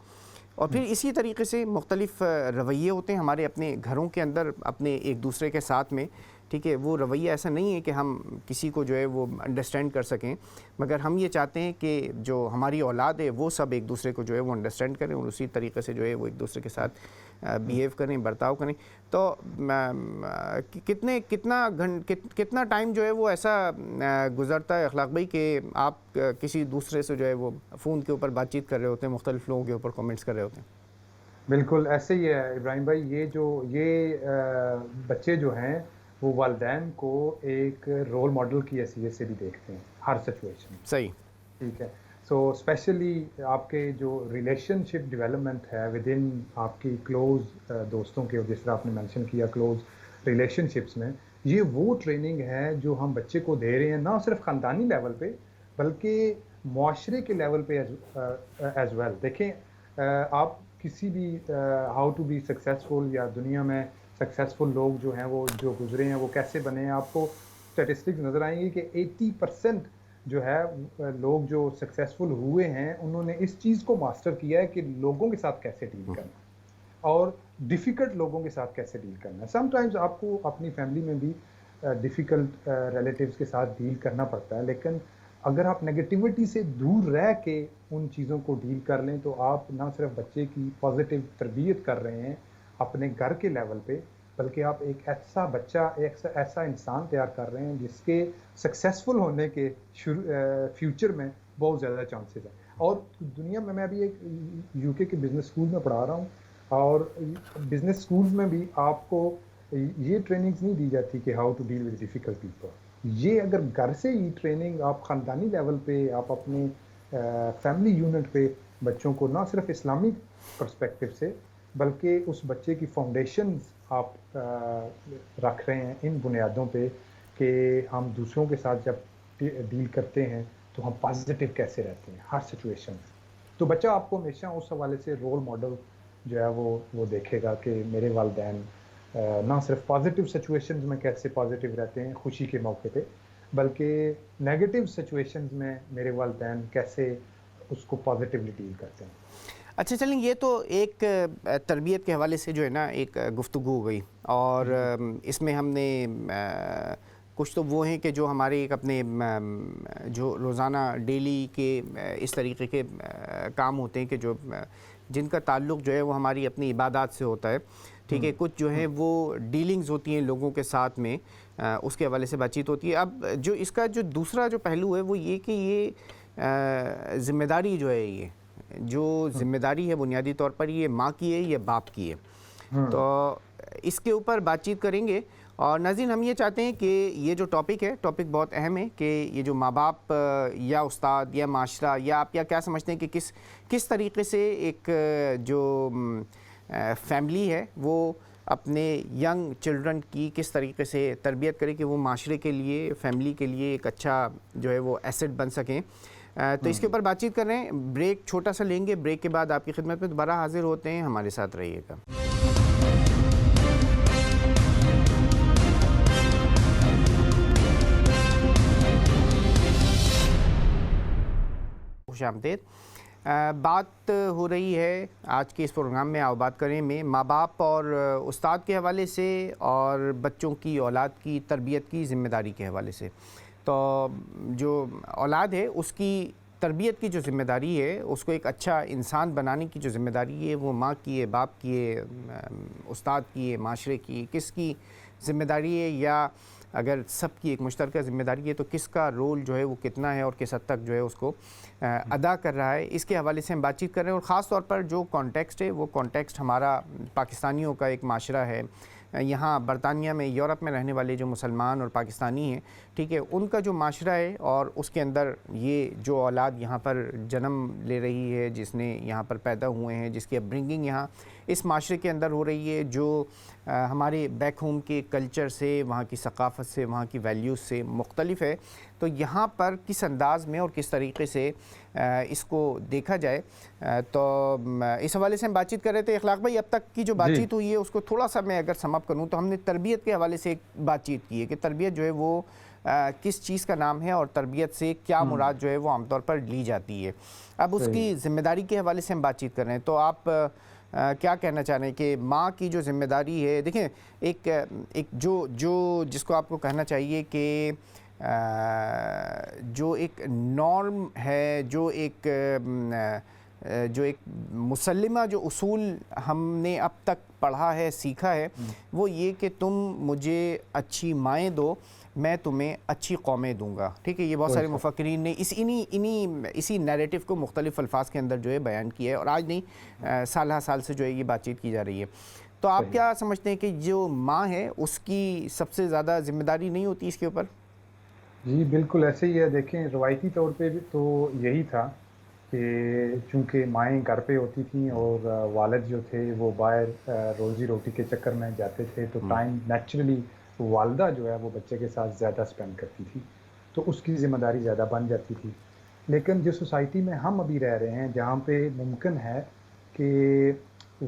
اور پھر اسی طریقے سے مختلف رویے ہوتے ہیں ہمارے اپنے گھروں کے اندر اپنے ایک دوسرے کے ساتھ میں، ٹھیک ہے. وہ رویہ ایسا نہیں ہے کہ ہم کسی کو جو ہے وہ انڈرسٹینڈ کر سکیں، مگر ہم یہ چاہتے ہیں کہ جو ہماری اولاد ہے وہ سب ایک دوسرے کو جو ہے وہ انڈرسٹینڈ کریں اور اسی طریقے سے جو ہے وہ ایک دوسرے کے ساتھ بیہیو کریں، برتاؤ کریں. تو کتنا ٹائم جو ہے وہ ایسا گزرتا ہے اخلاق بھائی کہ آپ کسی دوسرے سے جو ہے وہ فون کے اوپر بات چیت کر رہے ہوتے ہیں، مختلف لوگوں کے اوپر کامنٹس کر رہے ہوتے ہیں؟ بالکل ایسے ہی ہے ابراہیم بھائی. یہ بچے جو ہیں وہ والدین کو ایک رول ماڈل کی حیثیت سے بھی دیکھتے ہیں ہر سچویشن میں. صحیح. ٹھیک ہے. سو اسپیشلی آپ کے جو ریلیشن شپ ڈیولپمنٹ ہے ود ان آپ کی کلوز دوستوں کے، جس طرح آپ نے مینشن کیا کلوز ریلیشن شپس میں، یہ وہ ٹریننگ ہے جو ہم بچے کو دے رہے ہیں، نہ صرف خاندانی لیول پہ بلکہ معاشرے کے لیول پہ ایز ویل. دیکھیں آپ کسی بھی ہاؤ ٹو بی سکسیزفل یا دنیا میں سکسیزفل لوگ جو ہیں وہ جو گزرے ہیں وہ کیسے بنے ہیں، آپ کو اسٹیٹسٹکس نظر آئیں گی کہ 80% جو ہے لوگ جو سکسیزفل ہوئے ہیں انہوں نے اس چیز کو ماسٹر کیا ہے کہ لوگوں کے ساتھ کیسے ڈیل کرنا اور ڈیفیکلٹ لوگوں کے ساتھ کیسے ڈیل کرنا. سم ٹائمز آپ کو اپنی فیملی میں بھی ڈیفیکلٹ ریلیٹیوز کے ساتھ ڈیل کرنا پڑتا ہے، لیکن اگر آپ نگیٹیوٹی سے دور رہ کے ان چیزوں کو ڈیل کر لیں تو آپ نہ صرف بچے کی پازیٹیو تربیت کر رہے ہیں اپنے گھر کے لیول پہ، بلکہ آپ ایک ایسا بچہ، ایسا انسان تیار کر رہے ہیں جس کے سکسیزفل ہونے کے فیوچر میں بہت زیادہ چانسز ہیں. اور دنیا میں ابھی ایک یو کے بزنس اسکول میں پڑھا رہا ہوں، اور بزنس اسکولز میں بھی آپ کو یہ ٹریننگز نہیں دی جاتی کہ how to deal with difficult people. یہ اگر گھر سے ہی ٹریننگ آپ خاندانی لیول پہ، آپ اپنے فیملی یونٹ پہ بچوں کو نہ صرف اسلامک پرسپیکٹو سے بلکہ اس بچے کی فاؤنڈیشنز آپ رکھ رہے ہیں ان بنیادوں پہ کہ ہم دوسروں کے ساتھ جب ڈیل کرتے ہیں تو ہم پازیٹیو کیسے رہتے ہیں ہر سچویشن میں. تو بچہ آپ کو ہمیشہ اس حوالے سے رول ماڈل جو ہے وہ دیکھے گا کہ میرے والدین نہ صرف پازیٹیو سچویشنز میں کیسے پازیٹیو رہتے ہیں خوشی کے موقع پہ، بلکہ نیگیٹیو سچویشنز میں میرے والدین کیسے اس کو پازیٹیولی ڈیل کرتے ہیں. اچھا چلیں، یہ تو ایک تربیت کے حوالے سے جو ہے نا ایک گفتگو ہو گئی، اور اس میں ہم نے کچھ تو وہ ہیں کہ جو ہمارے ایک اپنے جو روزانہ ڈیلی کے اس طریقے کے کام ہوتے ہیں کہ جو جن کا تعلق جو ہے وہ ہماری اپنی عبادات سے ہوتا ہے، ٹھیک ہے. کچھ جو ہیں وہ ڈیلنگز ہوتی ہیں لوگوں کے ساتھ میں، اس کے حوالے سے بات چیت ہوتی ہے. اب جو اس کا جو دوسرا جو پہلو ہے وہ یہ کہ یہ ذمہ داری جو ہے، یہ جو ذمہ داری ہے بنیادی طور پر یہ ماں کی ہے، یہ باپ کی ہے. تو اس کے اوپر بات چیت کریں گے. اور ناظرین، ہم یہ چاہتے ہیں کہ یہ جو ٹاپک ہے، ٹاپک بہت اہم ہے کہ یہ جو ماں باپ یا استاد یا معاشرہ یا آپ کیا سمجھتے ہیں کہ کس طریقے سے ایک جو فیملی ہے وہ اپنے ینگ چلڈرن کی کس طریقے سے تربیت کرے کہ وہ معاشرے کے لیے، فیملی کے لیے ایک اچھا جو ہے وہ ایسٹ بن سکیں. تو اس کے اوپر بات چیت کر رہے ہیں. بریک چھوٹا سا لیں گے, بریک کے بعد آپ کی خدمت میں دوبارہ حاضر ہوتے ہیں. ہمارے ساتھ رہیے گا. خوش آمدید. بات ہو رہی ہے آج کے اس پروگرام میں آؤ بات کریں میں ماں باپ اور استاد کے حوالے سے اور بچوں کی اولاد کی تربیت کی ذمہ داری کے حوالے سے. تو جو اولاد ہے اس کی تربیت کی جو ذمہ داری ہے, اس کو ایک اچھا انسان بنانے کی جو ذمہ داری ہے, وہ ماں کی ہے, باپ کی ہے, استاد کی ہے, معاشرے کی, کس کی ذمہ داری ہے, یا اگر سب کی ایک مشترکہ ذمہ داری ہے تو کس کا رول جو ہے وہ کتنا ہے اور کس حد تک جو ہے اس کو ادا کر رہا ہے. اس کے حوالے سے ہم بات چیت کر رہے ہیں. اور خاص طور پر جو کانٹیکسٹ ہے وہ کانٹیکسٹ ہمارا پاکستانیوں کا ایک معاشرہ ہے. یہاں برطانیہ میں, یورپ میں رہنے والے جو مسلمان اور پاکستانی ہیں, ٹھیک ہے, ان کا جو معاشرہ ہے اور اس کے اندر یہ جو اولاد یہاں پر جنم لے رہی ہے, جس نے یہاں پر پیدا ہوئے ہیں, جس کی اپ برنگنگ یہاں اس معاشرے کے اندر ہو رہی ہے, جو ہمارے بیک ہوم کے کلچر سے, وہاں کی ثقافت سے, وہاں کی ویلیوز سے مختلف ہے. تو یہاں پر کس انداز میں اور کس طریقے سے اس کو دیکھا جائے, تو اس حوالے سے ہم بات چیت کر رہے تھے. اخلاق بھائی, اب تک کی جو بات چیت ہوئی ہے اس کو تھوڑا سا میں اگر سم اپ کروں تو ہم نے تربیت کے حوالے سے ایک بات چیت کی ہے کہ تربیت جو ہے وہ کس چیز کا نام ہے اور تربیت سے کیا مراد جو ہے وہ عام طور پر لی جاتی ہے. اب اس کی ذمہ داری کے حوالے سے ہم بات چیت کر رہے ہیں. تو آپ کیا کہنا چاہ رہے ہیں کہ ماں کی جو ذمہ داری ہے, دیکھیں ایک جو جس کو آپ کو کہنا چاہیے کہ جو ایک نارم ہے, جو ایک مسلمہ جو اصول ہم نے اب تک پڑھا ہے, سیکھا ہے, وہ یہ کہ تم مجھے اچھی مائیں دو, میں تمہیں اچھی قومیں دوں گا. ٹھیک ہے, یہ بہت سارے مفکرین نے اسی نیریٹو کو مختلف الفاظ کے اندر جو ہے بیان کیا ہے, اور آج نہیں سالہ سال سے جو ہے یہ بات چیت کی جا رہی ہے. تو آپ کیا سمجھتے ہیں کہ جو ماں ہے اس کی سب سے زیادہ ذمہ داری نہیں ہوتی اس کے اوپر؟ جی بالکل ایسے ہی ہے. دیکھیں روایتی طور پہ بھی تو یہی تھا کہ چونکہ مائیں گھر پہ ہوتی تھیں اور والد جو تھے وہ باہر روزی روٹی کے چکر میں جاتے تھے, تو ٹائم نیچرلی والدہ جو ہے وہ بچے کے ساتھ زیادہ سپینڈ کرتی تھی, تو اس کی ذمہ داری زیادہ بن جاتی تھی. لیکن جس سوسائٹی میں ہم ابھی رہ رہے ہیں, جہاں پہ ممکن ہے کہ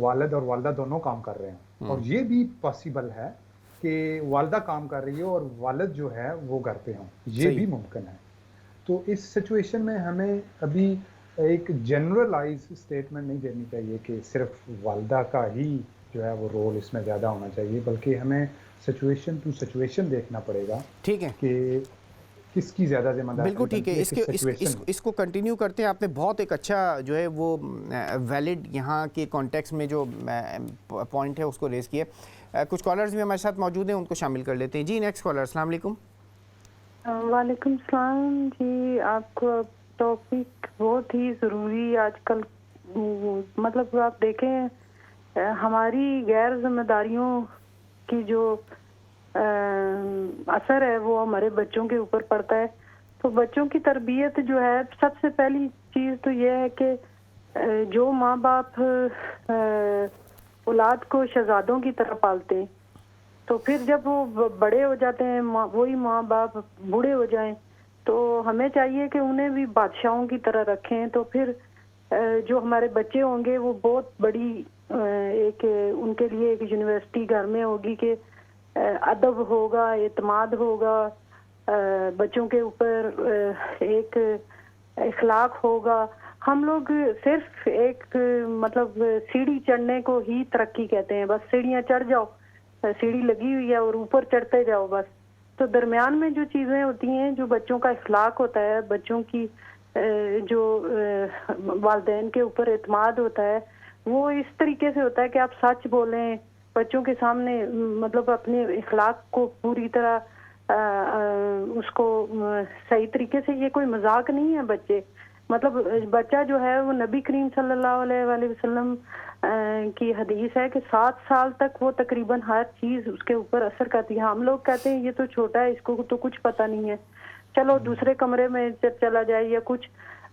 والد اور والدہ دونوں کام کر رہے ہیں, اور یہ بھی پاسبل ہے کہ والدہ کام کر رہی ہے اور والد جو ہے وہ گھر پہ ہوں, یہ بھی ممکن ہے. تو اس سچویشن میں ہمیں ابھی ایک جنرلائز اسٹیٹمنٹ نہیں دینی چاہیے کہ صرف والدہ کا ہی جو ہے وہ رول اس میں زیادہ ہونا چاہیے, بلکہ ہمیں سچویشن ٹو سچویشن دیکھنا پڑے گا. ٹھیک ہے, کہ کس کی زیادہ ذمہ داری. بالکل ٹھیک ہے. اس کو کنٹینیو کرتے ہیں. آپ نے بہت ایک اچھا جو ہے وہ ویلڈ یہاں کے کانٹیکس میں جو پوائنٹ ہے اس کو ریز کیا. کچھ کالرز بھی ہمارے ساتھ موجود ہیں, ان کو شامل کر لیتے ہیں. جی نیکسٹ کالر. السلام علیکم. وعلیکم السلام. جی آپ کو ٹاپک بہت ہی ضروری آج کل, مطلب آپ دیکھیں ہماری غیر ذمہ داریوں کی جو اثر ہے وہ ہمارے بچوں کے اوپر پڑتا ہے. تو بچوں کی تربیت جو ہے, سب سے پہلی چیز تو یہ ہے کہ جو ماں باپ اولاد کو شہزادوں کی طرح پالتے ہیں, تو پھر جب وہ بڑے ہو جاتے ہیں, وہی ماں باپ بوڑھے ہو جائیں, تو ہمیں چاہیے کہ انہیں بھی بادشاہوں کی طرح رکھیں. تو پھر جو ہمارے بچے ہوں گے وہ بہت بڑی ایک ان کے لیے ایک یونیورسٹی گھر میں ہوگی کہ ادب ہوگا, اعتماد ہوگا, بچوں کے اوپر ایک اخلاق ہوگا. ہم لوگ صرف ایک مطلب سیڑھی چڑھنے کو ہی ترقی کہتے ہیں, بس سیڑھیاں چڑھ جاؤ, سیڑھی لگی ہوئی ہے اور اوپر چڑھتے جاؤ بس. تو درمیان میں جو چیزیں ہوتی ہیں, جو بچوں کا اخلاق ہوتا ہے, بچوں کی جو والدین کے اوپر اعتماد ہوتا ہے, وہ اس طریقے سے ہوتا ہے کہ آپ سچ بولیں بچوں کے سامنے, مطلب اپنے اخلاق کو پوری طرح اس کو صحیح طریقے سے. یہ کوئی مذاق نہیں ہے بچے, مطلب بچہ جو ہے وہ نبی کریم صلی اللہ علیہ وآلہ وسلم کی حدیث ہے کہ 7 سال تک وہ تقریباً ہر چیز اس کے اوپر اثر کرتی ہے. ہم لوگ کہتے ہیں یہ تو چھوٹا ہے, اس کو تو کچھ پتہ نہیں ہے, چلو دوسرے کمرے میں چلا جائے یا کچھ.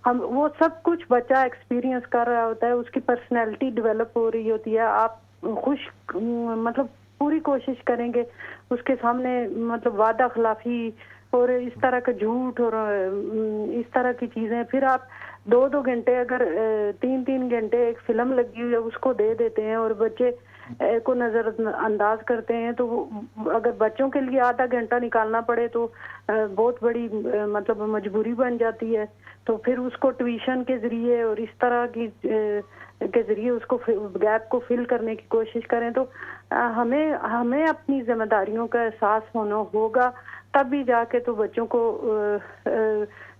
وہ سب کچھ بچہ ایکسپیرینس کر رہا ہوتا ہے, اس کی پرسنالٹی ڈیولپ ہو رہی ہوتی ہے. آپ مطلب پوری کوشش کریں گے اس کے سامنے مطلب وعدہ خلافی اور اس طرح کا جھوٹ اور اس طرح کی چیزیں، پھر آپ 2 گھنٹے اگر 3 گھنٹے ایک فلم لگی ہوئی ہے اس کو دے دیتے ہیں اور بچے کو نظر انداز کرتے ہیں، تو اگر بچوں کے لیے آدھا گھنٹہ نکالنا پڑے تو بہت بڑی مطلب مجبوری بن جاتی ہے. تو پھر اس کو ٹیوشن کے ذریعے اور اس طرح کی کے ذریعے اس کو گیپ کو فل کرنے کی کوشش کریں. تو ہمیں اپنی ذمہ داریوں کا احساس ہونا ہوگا، تب بھی جا کے تو بچوں کو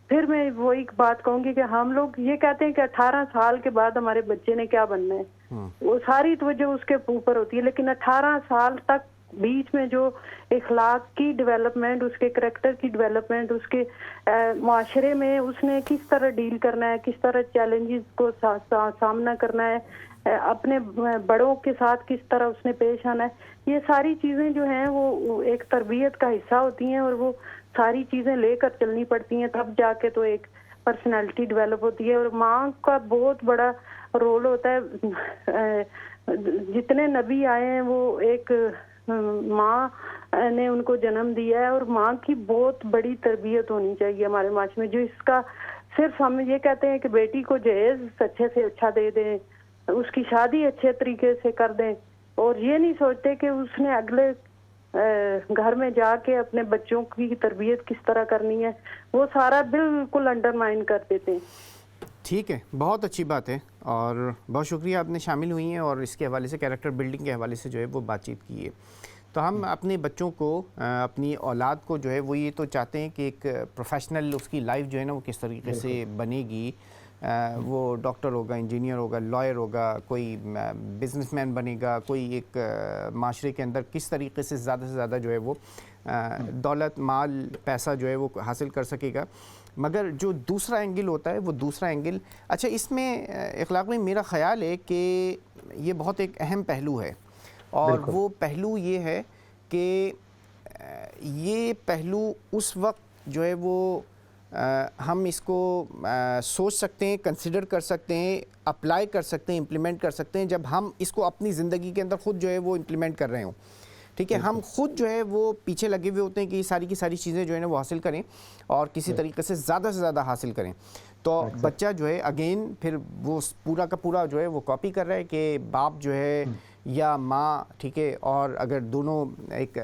پھر میں وہی بات کہوں گی کہ ہم لوگ یہ کہتے ہیں کہ 18 سال کے بعد ہمارے بچے نے کیا بننا ہے، وہ ساری توجہ اس کے اوپر ہوتی ہے، لیکن 18 سال تک بیچ میں جو اخلاق کی ڈیولپمنٹ، اس کے کریکٹر کی ڈیولپمنٹ، اس کے معاشرے میں اس نے کس طرح ڈیل کرنا ہے، کس طرح چیلنجز کو سامنا کرنا ہے، اپنے بڑوں کے ساتھ کس طرح اس نے پیش آنا ہے، یہ ساری چیزیں جو ہیں وہ ایک تربیت کا حصہ ہوتی ہیں اور وہ ساری چیزیں لے کر چلنی پڑتی ہیں، تب جا کے تو ایک پرسنالٹی ڈیولپ ہوتی ہے. اور ماں کا بہت بڑا رول ہوتا ہے. جتنے نبی آئے ہیں وہ ایک ماں نے ان کو جنم دیا ہے، اور ماں کی بہت بڑی تربیت ہونی چاہیے ہمارے معاشرے میں. جو اس کا صرف ہم یہ کہتے ہیں کہ بیٹی کو جہیز اچھے سے اچھا دے دیں، اس کی شادی اچھے طریقے سے کر دیں، اور یہ نہیں سوچتے کہ اس نے اگلے گھر میں جا کے اپنے بچوں کی تربیت کس طرح کرنی ہے، وہ سارا بالکل انڈرمائن کر دیتے ہیں. ٹھیک ہے، بہت اچھی بات ہے اور بہت شکریہ آپ نے شامل ہوئی ہیں اور اس کے حوالے سے کیریکٹر بلڈنگ کے حوالے سے جو ہے وہ بات چیت کی ہے. تو ہم اپنے بچوں کو، اپنی اولاد کو جو ہے وہ یہ تو چاہتے ہیں کہ ایک پروفیشنل اس کی لائف جو ہے نا وہ کس طریقے سے بنے گی، وہ ڈاکٹر ہوگا، انجینئر ہوگا، لائر ہوگا، کوئی بزنس مین بنے گا، کوئی ایک معاشرے کے اندر کس طریقے سے زیادہ جو ہے وہ دولت، مال، پیسہ جو ہے وہ حاصل کر سکے گا. مگر جو دوسرا اینگل ہوتا ہے وہ دوسرا اینگل، اچھا اس میں اخلاق میں میرا خیال ہے کہ یہ بہت ایک اہم پہلو ہے، اور وہ پہلو یہ ہے کہ یہ پہلو اس وقت جو ہے وہ ہم اس کو سوچ سکتے ہیں، کنسیڈر کر سکتے ہیں، اپلائی کر سکتے ہیں، امپلیمنٹ کر سکتے ہیں جب ہم اس کو اپنی زندگی کے اندر خود جو ہے وہ امپلیمنٹ کر رہے ہوں. ٹھیک ہے، ہم خود جو ہے وہ پیچھے لگے ہوئے ہوتے ہیں کہ یہ ساری کی ساری چیزیں جو ہے نا وہ حاصل کریں اور کسی طریقے سے زیادہ حاصل کریں. تو بچہ جو ہے اگین پھر وہ پورا کا پورا جو ہے وہ کاپی کر رہا ہے کہ باپ جو ہے یا ماں، ٹھیک ہے، اور اگر دونوں ایک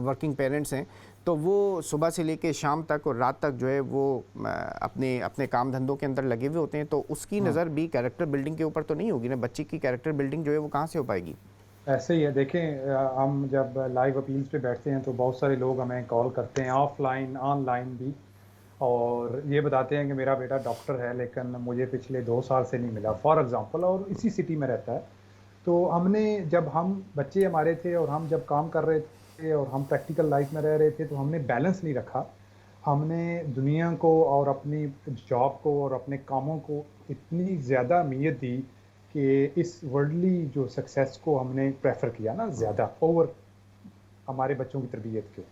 ورکنگ پیرنٹس ہیں تو وہ صبح سے لے کے شام تک اور رات تک جو ہے وہ اپنے کام دھندوں کے اندر لگے ہوئے ہوتے ہیں، تو اس کی نظر بھی کیریکٹر بلڈنگ کے اوپر تو نہیں ہوگی نا. بچے کی کیریکٹر بلڈنگ جو ہے وہ کہاں سے ہو پائے گی؟ ایسے ہی ہے. دیکھیں ہم جب لائیو اپیلز پہ بیٹھتے ہیں تو بہت سارے لوگ ہمیں کال کرتے ہیں، آف لائن آن لائن بھی، اور یہ بتاتے ہیں کہ میرا بیٹا ڈاکٹر ہے لیکن مجھے پچھلے 2 سال سے نہیں ملا، فار ایگزامپل، اور اسی سٹی میں رہتا ہے. تو ہم نے جب ہم بچے ہمارے تھے اور ہم جب کام کر رہے تھے اور ہم پریکٹیکل لائف میں رہ رہے تھے تو ہم نے بیلنس نہیں رکھا. ہم نے دنیا کو اور اپنی جاب کو اور اپنے کاموں کو اتنی زیادہ اہمیت دی کہ اس ورلڈلی جو سکسیس کو ہم نے پریفر کیا نا زیادہ اوور ہمارے بچوں کی تربیت کے.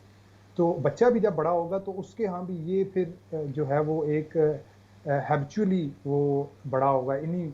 تو بچہ بھی جب بڑا ہوگا تو اس کے ہاں بھی یہ پھر جو ہے وہ ایک ہیبچولی وہ بڑا ہوگا انہی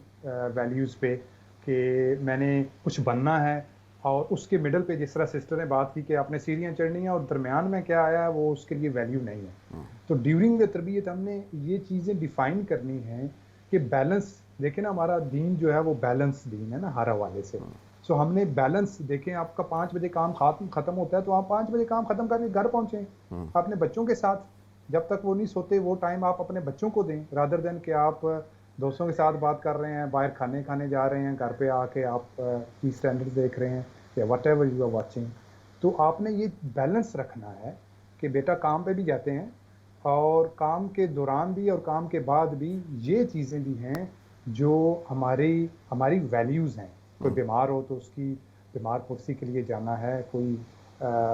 ویلیوز پہ کہ میں نے کچھ بننا ہے. اور اس کے مڈل پہ جس طرح سسٹر نے بات کی کہ آپ نے سیڑھیاں چڑھنی ہیں اور درمیان میں کیا آیا ہے وہ اس کے لیے ویلیو نہیں ہے. تو ڈیورنگ دا تربیت ہم نے یہ چیزیں ڈیفائن کرنی ہیں کہ بیلنس. دیکھیں نا ہمارا دین جو ہے وہ بیلنس دین ہے نا ہر حوالے سے. سو ہم نے بیلنس، دیکھیں آپ کا 5 بجے کام ختم ہوتا ہے تو آپ 5 بجے کام ختم کر کے گھر پہنچیں اپنے بچوں کے ساتھ. جب تک وہ نہیں سوتے وہ ٹائم آپ اپنے بچوں کو دیں، رادر دین کہ آپ دوستوں کے ساتھ بات کر رہے ہیں، باہر کھانے جا رہے ہیں، گھر پہ آ کے آپ کی اسٹینڈرڈ دیکھ رہے ہیں یا whatever you are watching. تو آپ نے یہ بیلنس رکھنا ہے کہ بیٹا کام پہ بھی جاتے ہیں اور کام کے دوران بھی اور کام کے بعد بھی یہ چیزیں بھی ہیں جو ہماری ویلیوز ہیں. کوئی بیمار ہو تو اس کی بیمار پرسی کے لیے جانا ہے، کوئی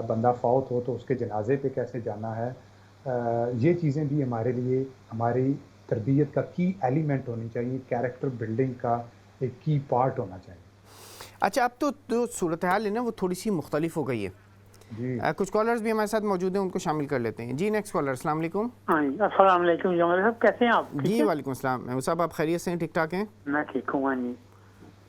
بندہ فوت ہو تو اس کے جنازے پہ کیسے جانا ہے. یہ چیزیں بھی ہمارے لیے ہماری تربیت کا کی ایلیمنٹ ہونی چاہیے، کیریکٹر بلڈنگ کا ایک کی پارٹ ہونا چاہیے. اچھا اب تو صورتحال ہے نا وہ تھوڑی سی مختلف ہو گئی ہے. جی کچھ کالرز بھی ہمارے ساتھ موجود ہیں، ان کو شامل کر لیتے ہیں. جی نیکسٹ کالر. السلام علیکم. ہاں جی السلام علیکم جمال صاحب، کیسے ہیں آپ؟ جی وعلیکم السلام. محمود صاحب آپ خیریت سے ہیں؟ ٹھیک ٹھاک ہیں؟ میں ٹھیک ہوں. ہاں جی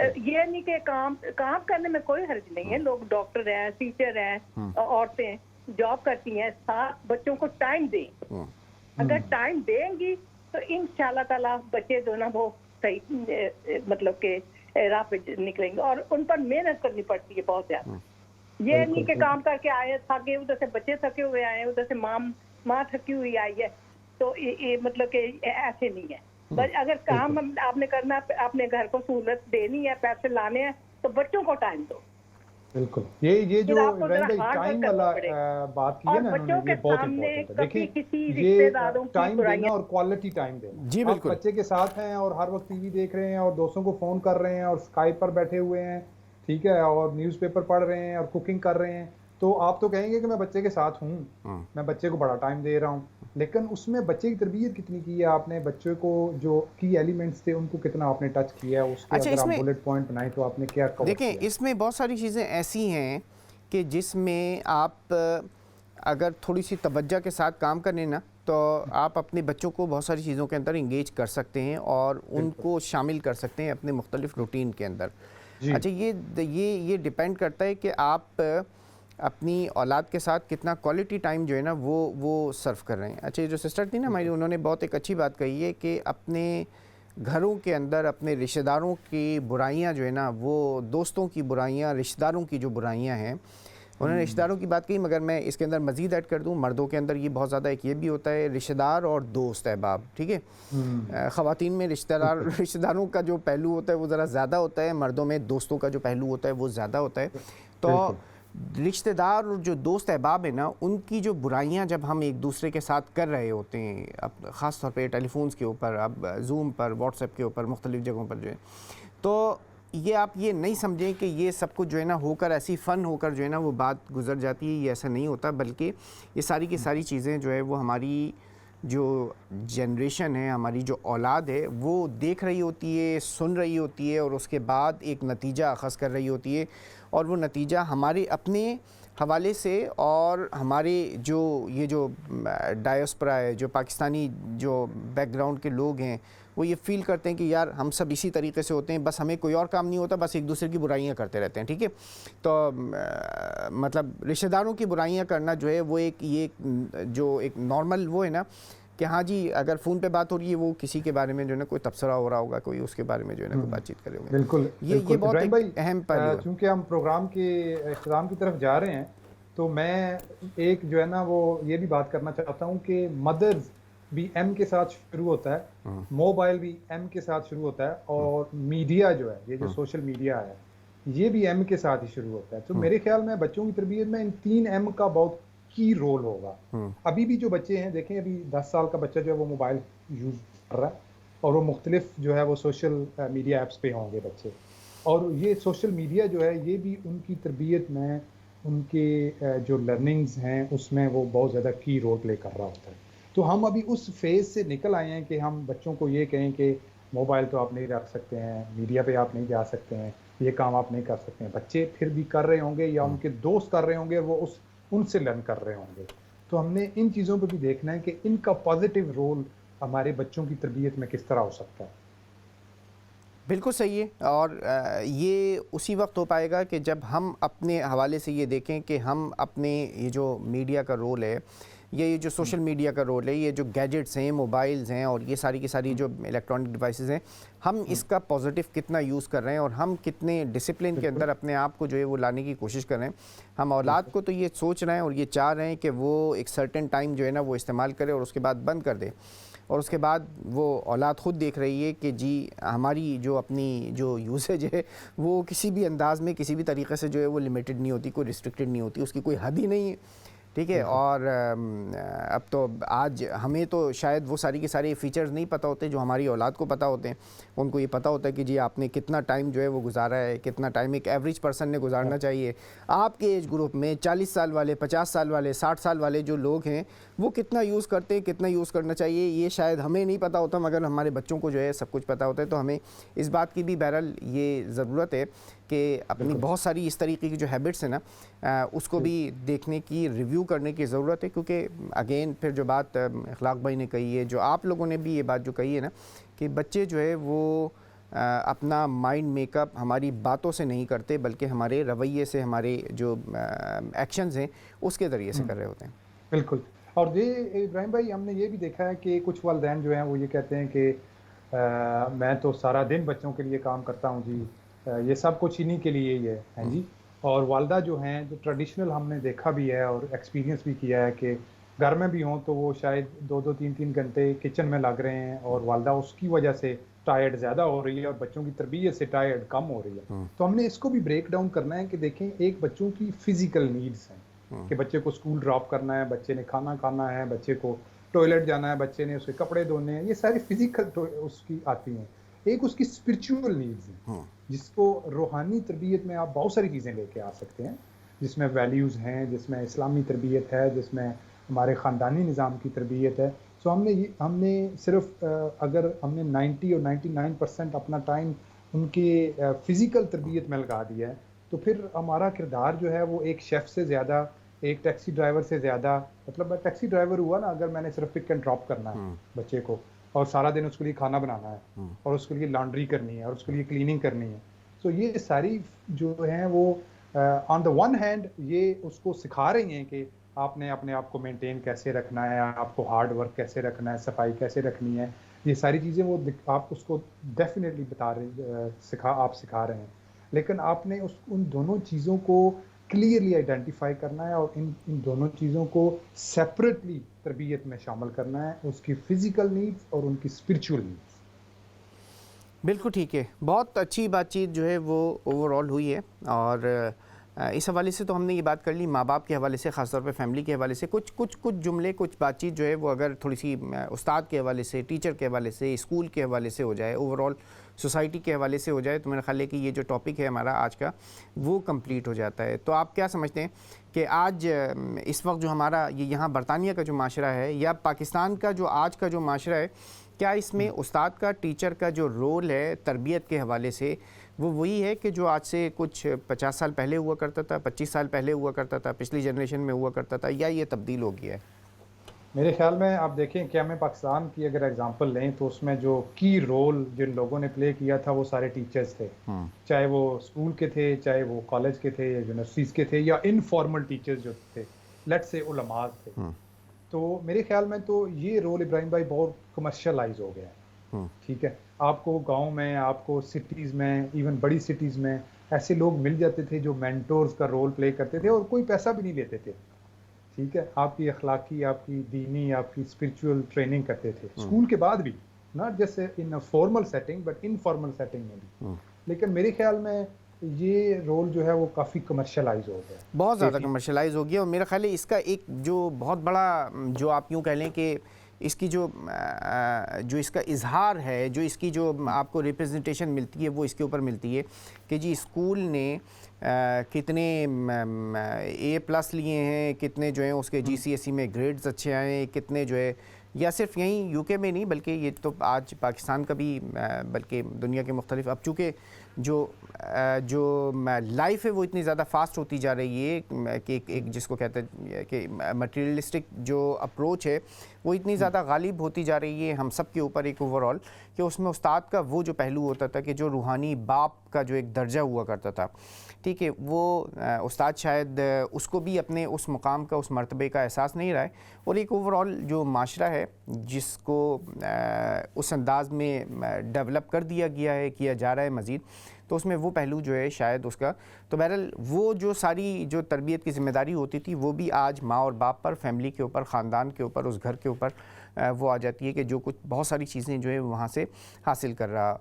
یہ نہیں کہ کام کرنے میں کوئی حرج نہیں ہے. لوگ ڈاکٹر ہیں, ٹیچر ہیں, عورتیں جاب کرتی ہیں, ساتھ بچوں کو ٹائم دیں. اگر ٹائم دیں گی تو انشاءاللہ تعالیٰ بچے جو نا وہ صحیح مطلب کہ راہ پہ نکلیں گے. اور ان پر محنت کرنی پڑتی ہے بہت زیادہ. یہ نہیں کہ کام کر کے آئے تھکے, ادھر سے بچے تھکے ہوئے آئے, ادھر سے ماں تھکی ہوئی آئی ہے, تو یہ مطلب کہ ایسے نہیں ہے. بس اگر کام آپ نے کرنا, اپنے گھر کو سہولت دینی ہے, پیسے لانے ہیں, تو بچوں کو ٹائم دو. بالکل یہ جو ٹائم والا بات کی ہے نا انہوں نے, یہ بہت امپورٹنٹ ہے. دیکھیں یہ ٹائم دینا اور کوالٹی ٹائم دینا. جی بالکل. بچے کے ساتھ ہیں اور ہر وقت ٹی وی دیکھ رہے ہیں اور دوستوں کو فون کر رہے ہیں اور اسکائپ پر بیٹھے ہوئے ہیں, ٹھیک ہے, اور نیوز پیپر پڑھ رہے ہیں اور کوکنگ کر رہے ہیں, تو آپ تو کہیں گے کہ میں بچے کے ساتھ ہوں, میں بچے کو بڑا ٹائم دے رہا ہوں, لیکن اس میں بچے کی تربیت کتنی کی ہے آپ نے, بچے کو جو کی ایلیمنٹس تھے ان کو کتنا آپ نے ٹچ کیا ہے, اس کے اگر آپ بلٹ پوائنٹ بنائیں تو آپ نے کیا کور کیا؟ دیکھیں اس میں بہت ساری چیزیں ایسی ہیں کہ جس میں آپ اگر تھوڑی سی توجہ کے ساتھ کام کریں نا, تو آپ اپنے بچوں کو بہت ساری چیزوں کے اندر انگیج کر سکتے ہیں اور ان کو شامل کر سکتے ہیں اپنے مختلف روٹین کے اندر. اچھا یہ ڈیپینڈ کرتا ہے کہ آپ اپنی اولاد کے ساتھ کتنا کوالٹی ٹائم جو ہے نا وہ سرو کر رہے ہیں. اچھا یہ جو سسٹر تھی نا ہماری, انہوں نے بہت ایک اچھی بات کہی ہے کہ اپنے گھروں کے اندر اپنے رشتہ داروں کی برائیاں جو ہے نا, وہ دوستوں کی برائیاں, رشتہ داروں کی جو برائیاں ہیں, انہوں نے رشتہ داروں کی بات کہی, مگر میں اس کے اندر مزید ایڈ کر دوں, مردوں کے اندر یہ بہت زیادہ ایک یہ بھی ہوتا ہے رشتہ دار اور دوست احباب, ٹھیک ہے. خواتین میں رشتہ داروں کا جو پہلو ہوتا ہے وہ ذرا زیادہ ہوتا ہے, مردوں میں دوستوں کا جو پہلو ہوتا ہے وہ زیادہ ہوتا ہے. تو رشتہ دار اور جو دوست احباب ہیں نا, ان کی جو برائیاں جب ہم ایک دوسرے کے ساتھ کر رہے ہوتے ہیں, اب خاص طور پہ ٹیلی فونز کے اوپر, اب زوم پر, واٹس ایپ کے اوپر, مختلف جگہوں پر جو ہے, تو یہ آپ یہ نہیں سمجھیں کہ یہ سب کچھ جو ہے نا ہو کر ایسی فن ہو کر جو ہے نا وہ بات گزر جاتی ہے, یہ ایسا نہیں ہوتا, بلکہ یہ ساری کی ساری چیزیں جو ہے وہ ہماری جو جنریشن ہے, ہماری جو اولاد ہے, وہ دیکھ رہی ہوتی ہے, سن رہی ہوتی ہے, اور اس کے بعد ایک نتیجہ اخذ کر رہی ہوتی ہے, اور وہ نتیجہ ہمارے اپنے حوالے سے اور ہمارے جو یہ جو ڈائسپورا ہے, جو پاکستانی جو بیک گراؤنڈ کے لوگ ہیں, وہ یہ فیل کرتے ہیں کہ یار ہم سب اسی طریقے سے ہوتے ہیں, بس ہمیں کوئی اور کام نہیں ہوتا, بس ایک دوسرے کی برائیاں کرتے رہتے ہیں, ٹھیک ہے. تو مطلب رشتہ داروں کی برائیاں کرنا جو ہے وہ ایک نارمل وہ ہے نا کہ ہاں جی اگر فون پہ بات ہو رہی ہے, وہ کسی کے بارے میں جو ہے نا کوئی تبصرہ ہو رہا ہوگا, کوئی اس کے بارے میں جو ہے نا کوئی بات چیت کرے ہوگا. بالکل یہ بہت ایک اہم پہلو ہے. چونکہ ہم پروگرام کے اختتام کی طرف جا رہے ہیں, تو میں ایک جو ہے نا وہ یہ بھی بات کرنا چاہتا ہوں کہ مدرز بھی ایم کے ساتھ شروع ہوتا ہے, موبائل بھی ایم کے ساتھ شروع ہوتا ہے, اور میڈیا جو ہے, یہ جو سوشل میڈیا ہے, یہ بھی ایم کے ساتھ ہی شروع ہوتا ہے. تو میرے خیال میں بچوں کی تربیت میں ان 3 ایم کا بہت کی رول ہوگا. ابھی بھی جو بچے ہیں, دیکھیں ابھی 10 سال کا بچہ جو ہے وہ موبائل یوز کر رہا ہے, اور وہ مختلف جو ہے وہ سوشل میڈیا ایپس پہ ہوں گے بچے, اور یہ سوشل میڈیا جو ہے یہ بھی ان کی تربیت میں, ان کے جو لرننگز ہیں اس میں وہ بہت زیادہ کی رول پلے کر رہا ہوتا ہے. تو ہم ابھی اس فیز سے نکل آئے ہیں کہ ہم بچوں کو یہ کہیں کہ موبائل تو آپ نہیں رکھ سکتے ہیں, میڈیا پہ آپ نہیں جا سکتے ہیں, یہ کام آپ نہیں کر سکتے ہیں. بچے پھر بھی کر رہے ہوں گے, یا ان کے دوست کر رہے ہوں گے, وہ ان سے لرن کر رہے ہوں گے. تو ہم نے ان چیزوں پہ بھی دیکھنا ہے کہ ان کا پازیٹیو رول ہمارے بچوں کی تربیت میں کس طرح ہو سکتا ہے. بالکل صحیح ہے, اور یہ اسی وقت ہو پائے گا کہ جب ہم اپنے حوالے سے یہ دیکھیں کہ ہم اپنے یہ جو میڈیا کا رول ہے, یہ جو سوشل میڈیا کا رول ہے, یہ جو گیجٹس ہیں, موبائلز ہیں, اور یہ ساری کی ساری جو الیکٹرانک ڈیوائسز ہیں, ہم اس کا پازیٹیو کتنا یوز کر رہے ہیں, اور ہم کتنے ڈسپلن کے اندر اپنے آپ کو جو ہے وہ لانے کی کوشش کر رہے ہیں. ہم اولاد کو تو یہ سوچ رہے ہیں اور یہ چاہ رہے ہیں کہ وہ ایک سرٹن ٹائم جو ہے نا وہ استعمال کرے اور اس کے بعد بند کر دے, اور اس کے بعد وہ اولاد خود دیکھ رہی ہے کہ جی ہماری جو اپنی جو یوزیج ہے وہ کسی بھی انداز میں, کسی بھی طریقے سے جو ہے وہ لمیٹڈ نہیں ہوتی, کوئی ریسٹرکٹڈ نہیں ہوتی, اس کی کوئی حد ہی نہیں ہے, ٹھیک ہے. اور اب تو آج ہمیں تو شاید وہ ساری کے سارے فیچرز نہیں پتہ ہوتے جو ہماری اولاد کو پتہ ہوتے ہیں. ان کو یہ پتہ ہوتا ہے کہ جی آپ نے کتنا ٹائم جو ہے وہ گزارا ہے, کتنا ٹائم ایک ایوریج پرسن نے گزارنا چاہیے. آپ کے ایج گروپ میں 40 سال والے, 50 سال والے, 60 سال والے جو لوگ ہیں وہ کتنا یوز کرتے ہیں, کتنا یوز کرنا چاہیے, یہ شاید ہمیں نہیں پتہ ہوتا, مگر ہمارے بچوں کو جو ہے سب کچھ پتہ ہوتا ہے. تو ہمیں اس بات کی بھی بہرحال یہ ضرورت ہے کہ اپنی بہت ساری اس طریقے کی جو ہیبٹس ہیں نا اس کو بھی دیکھنے کی, ریویو کرنے کی ضرورت ہے. کیونکہ اگین پھر جو بات اخلاق بھائی نے کہی ہے, جو آپ لوگوں نے بھی یہ بات جو کہی ہے نا کہ بچے جو ہے وہ اپنا مائنڈ میک اپ ہماری باتوں سے نہیں کرتے بلکہ ہمارے رویے سے، ہمارے جو ایکشنز ہیں اس کے ذریعے سے کر رہے ہوتے ہیں۔ بالکل۔ اور یہ ابراہیم بھائی ہم نے یہ بھی دیکھا ہے کہ کچھ والدین جو ہیں وہ یہ کہتے ہیں کہ میں تو سارا دن بچوں کے لیے کام کرتا ہوں جی، یہ سب کچھ انہی کے لیے ہی ہے جی۔ اور والدہ جو ہیں، جو ٹریڈیشنل ہم نے دیکھا بھی ہے اور ایکسپیرینس بھی کیا ہے کہ گھر میں بھی ہوں تو وہ شاید 2-2 3-3 گھنٹے کچن میں لگ رہے ہیں اور والدہ اس کی وجہ سے ٹائرڈ زیادہ ہو رہی ہے اور بچوں کی تربیت سے ٹائرڈ کم ہو رہی ہے۔ تو ہم نے اس کو بھی بریک ڈاؤن کرنا ہے کہ دیکھیں ایک بچوں کی فزیکل نیڈز ہیں کہ بچے کو اسکول ڈراپ کرنا ہے، بچے نے کھانا کھانا ہے، بچے کو ٹوائلٹ جانا ہے، بچے نے اس کے کپڑے دھونے ہیں، یہ ساری فزیکل اس کی آتی ہیں۔ ایک اس کی اسپرچول نیڈز ہیں جس کو روحانی تربیت میں آپ بہت ساری چیزیں لے کے آ سکتے ہیں، جس میں ویلیوز ہیں، جس میں اسلامی تربیت ہے، جس میں ہمارے خاندانی نظام کی تربیت ہے۔ سو ہم نے صرف اگر ہم نے 90 اور 99% اپنا ٹائم ان کے فزیکل تربیت میں لگا دیا ہے تو پھر ہمارا کردار جو ہے وہ ایک شیف سے زیادہ، ایک ٹیکسی ڈرائیور سے زیادہ، مطلب ٹیکسی ڈرائیور ہوا نا اگر میں نے صرف پک اینڈ ڈراپ کرنا ہے بچے کو اور سارا دن اس کے لیے کھانا بنانا ہے اور اس کے لیے لانڈری کرنی ہے اور اس کے لیے کلیننگ کرنی ہے، تو یہ ساری جو ہیں وہ آن دا ون ہینڈ یہ اس کو سکھا رہی ہیں کہ آپ نے اپنے آپ کو مینٹین کیسے رکھنا ہے، آپ کو ہارڈ ورک کیسے رکھنا ہے، صفائی کیسے رکھنی ہے، یہ ساری چیزیں وہ آپ اس کو ڈیفینیٹلی آپ سکھا رہے ہیں، لیکن آپ نے ان دونوں چیزوں کو کلیئرلی آئیڈینٹیفائی کرنا ہے اور ان دونوں چیزوں کو سیپریٹلی تربیت میں شامل کرنا ہے، اس کی فزیکل نیڈز اور ان کی اسپرچول نیڈز۔ بالکل ٹھیک ہے، بہت اچھی بات چیت جو ہے وہ اوور آل ہوئی ہے، اور اس حوالے سے تو ہم نے یہ بات کر لی ماں باپ کے حوالے سے، خاص طور پہ فیملی کے حوالے سے کچھ جملے، کچھ بات چیت جو ہے وہ اگر تھوڑی سی استاد کے حوالے سے، ٹیچر کے حوالے سے، اسکول کے حوالے سے ہو جائے، اوور آل سوسائٹی کے حوالے سے ہو جائے تو میرا خیال ہے کہ یہ جو ٹاپک ہے ہمارا آج کا وہ کمپلیٹ ہو جاتا ہے۔ تو آپ کیا سمجھتے ہیں کہ آج اس وقت جو ہمارا یہاں برطانیہ کا جو معاشرہ ہے یا پاکستان کا جو آج کا جو معاشرہ ہے، کیا اس میں استاد کا، ٹیچر کا جو رول ہے تربیت کے حوالے سے وہ وہی ہے کہ جو آج سے کچھ 50 سال پہلے ہوا کرتا تھا، 25 سال پہلے ہوا کرتا تھا، پچھلی جنریشن میں ہوا کرتا تھا، یا یہ تبدیل ہو گیا ہے؟ میرے خیال میں آپ دیکھیں کہ ہمیں پاکستان کی اگر اگزامپل لیں تو اس میں جو کی رول جن لوگوں نے پلے کیا تھا وہ سارے ٹیچرز تھے، چاہے وہ اسکول کے تھے، چاہے وہ کالج کے تھے یا یونیورسٹیز کے تھے، یا انفارمل ٹیچرز جو تھے، لیٹ سے علماء تھے۔ تو میرے خیال میں تو یہ رول ابراہیم بھائی بہت کمرشلائز ہو گیا ہے، ٹھیک ہے۔ آپ کو گاؤں میں، آپ کو سٹیز میں، ایون بڑی سٹیز میں ایسے لوگ مل جاتے تھے جو مینٹورز کا رول پلے کرتے تھے اور کوئی پیسہ بھی نہیں لیتے تھے، ٹھیک ہے۔ آپ کی اخلاقی، آپ کی دینی، آپ کی اسپرچول ٹریننگ کرتے تھے اسکول کے بعد بھی، not just in formal setting but informal setting میں بھی۔ لیکن میرے خیال میں یہ رول جو ہے وہ کافی کمرشلائز ہو گیا، بہت زیادہ کمرشلائز ہو گیا، اور میرا خیال ہے اس کا ایک جو بہت بڑا جو آپ یوں کہہ لیں کہ اس کی جو اس کا اظہار ہے، جو اس کی جو آپ کو ریپرزنٹیشن ملتی ہے وہ اس کے اوپر ملتی ہے کہ جی اسکول نے کتنے A+ لیے ہیں، کتنے جو ہیں اس کے GCSE میں گریڈز اچھے آئے ہیں، کتنے جو ہے، یا صرف یہیں UK میں نہیں بلکہ یہ تو آج پاکستان کا بھی بلکہ دنیا کے مختلف، اب چونکہ جو لائف ہے وہ اتنی زیادہ فاسٹ ہوتی جا رہی ہے کہ ایک جس کو کہتے ہیں کہ مٹیریلسٹک جو اپروچ ہے وہ اتنی زیادہ غالب ہوتی جا رہی ہے ہم سب کے اوپر ایک اوور آل، کہ اس میں استاد کا وہ جو پہلو ہوتا تھا کہ جو روحانی باپ کا جو ایک درجہ ہوا کرتا تھا، ٹھیک ہے، وہ استاد شاید اس کو بھی اپنے اس مقام کا، اس مرتبے کا احساس نہیں رہا ہے، اور ایک اوور آل جو معاشرہ ہے جس کو اس انداز میں ڈیولپ کر دیا گیا ہے، کیا جا رہا ہے مزید، تو اس میں وہ پہلو جو ہے شاید اس کا، تو بہرحال وہ جو ساری جو تربیت کی ذمہ داری ہوتی تھی وہ بھی آج ماں اور باپ پر، فیملی کے اوپر، خاندان کے اوپر، اس گھر کے اوپر وہ آ جاتی ہے کہ جو کچھ بہت ساری چیزیں جو ہے وہاں سے حاصل کر رہا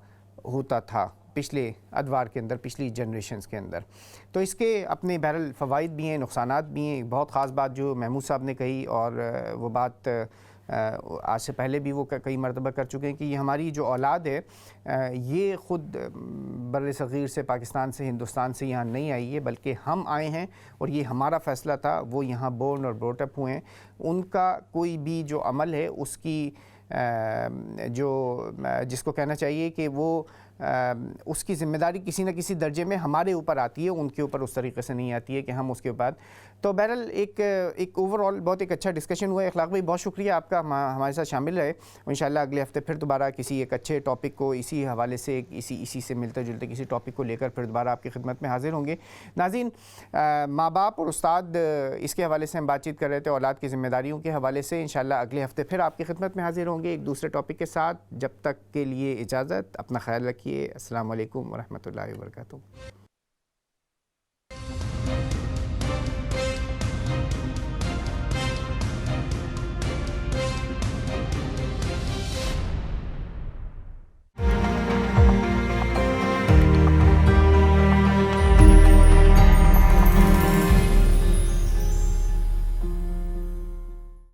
ہوتا تھا پچھلے ادوار کے اندر، پچھلی جنریشنز کے اندر۔ تو اس کے اپنے بہرحال فوائد بھی ہیں، نقصانات بھی ہیں۔ بہت خاص بات جو محمود صاحب نے کہی، اور وہ بات آج سے پہلے بھی وہ کئی مرتبہ کر چکے ہیں کہ یہ ہماری جو اولاد ہے یہ خود بر صغیر سے، پاکستان سے، ہندوستان سے یہاں نہیں آئی ہے، بلکہ ہم آئے ہیں اور یہ ہمارا فیصلہ تھا، وہ یہاں بورن اور بروٹ اپ ہوئے ہیں۔ ان کا کوئی بھی جو عمل ہے اس کی جو جس کو کہنا چاہیے کہ وہ اس کی ذمہ داری کسی نہ کسی درجے میں ہمارے اوپر آتی ہے، ان کے اوپر اس طریقے سے نہیں آتی ہے کہ ہم اس کے بعد. تو بہرحال ایک اوور آل بہت ایک اچھا ڈسکشن ہوا ہے. اخلاق بھائی بہت شکریہ آپ کا ہمارے ساتھ شامل رہے. انشاءاللہ اگلے ہفتے پھر دوبارہ کسی ایک اچھے ٹاپک کو اسی حوالے سے اسی سے ملتے جلتے کسی ٹاپک کو لے کر پھر دوبارہ آپ کی خدمت میں حاضر ہوں گے. ناظرین، ماں باپ اور استاد اس کے حوالے سے ہم بات چیت کر رہے تھے، اولاد کی ذمہ داریوں کے حوالے سے. انشاءاللہ اگلے ہفتے پھر آپ کی خدمت میں حاضر ہوں گے ایک دوسرے ٹاپک کے ساتھ. جب تک کے لیے اجازت، اپنا خیال رکھیے. السلام علیکم ورحمۃ اللہ وبرکاتہ.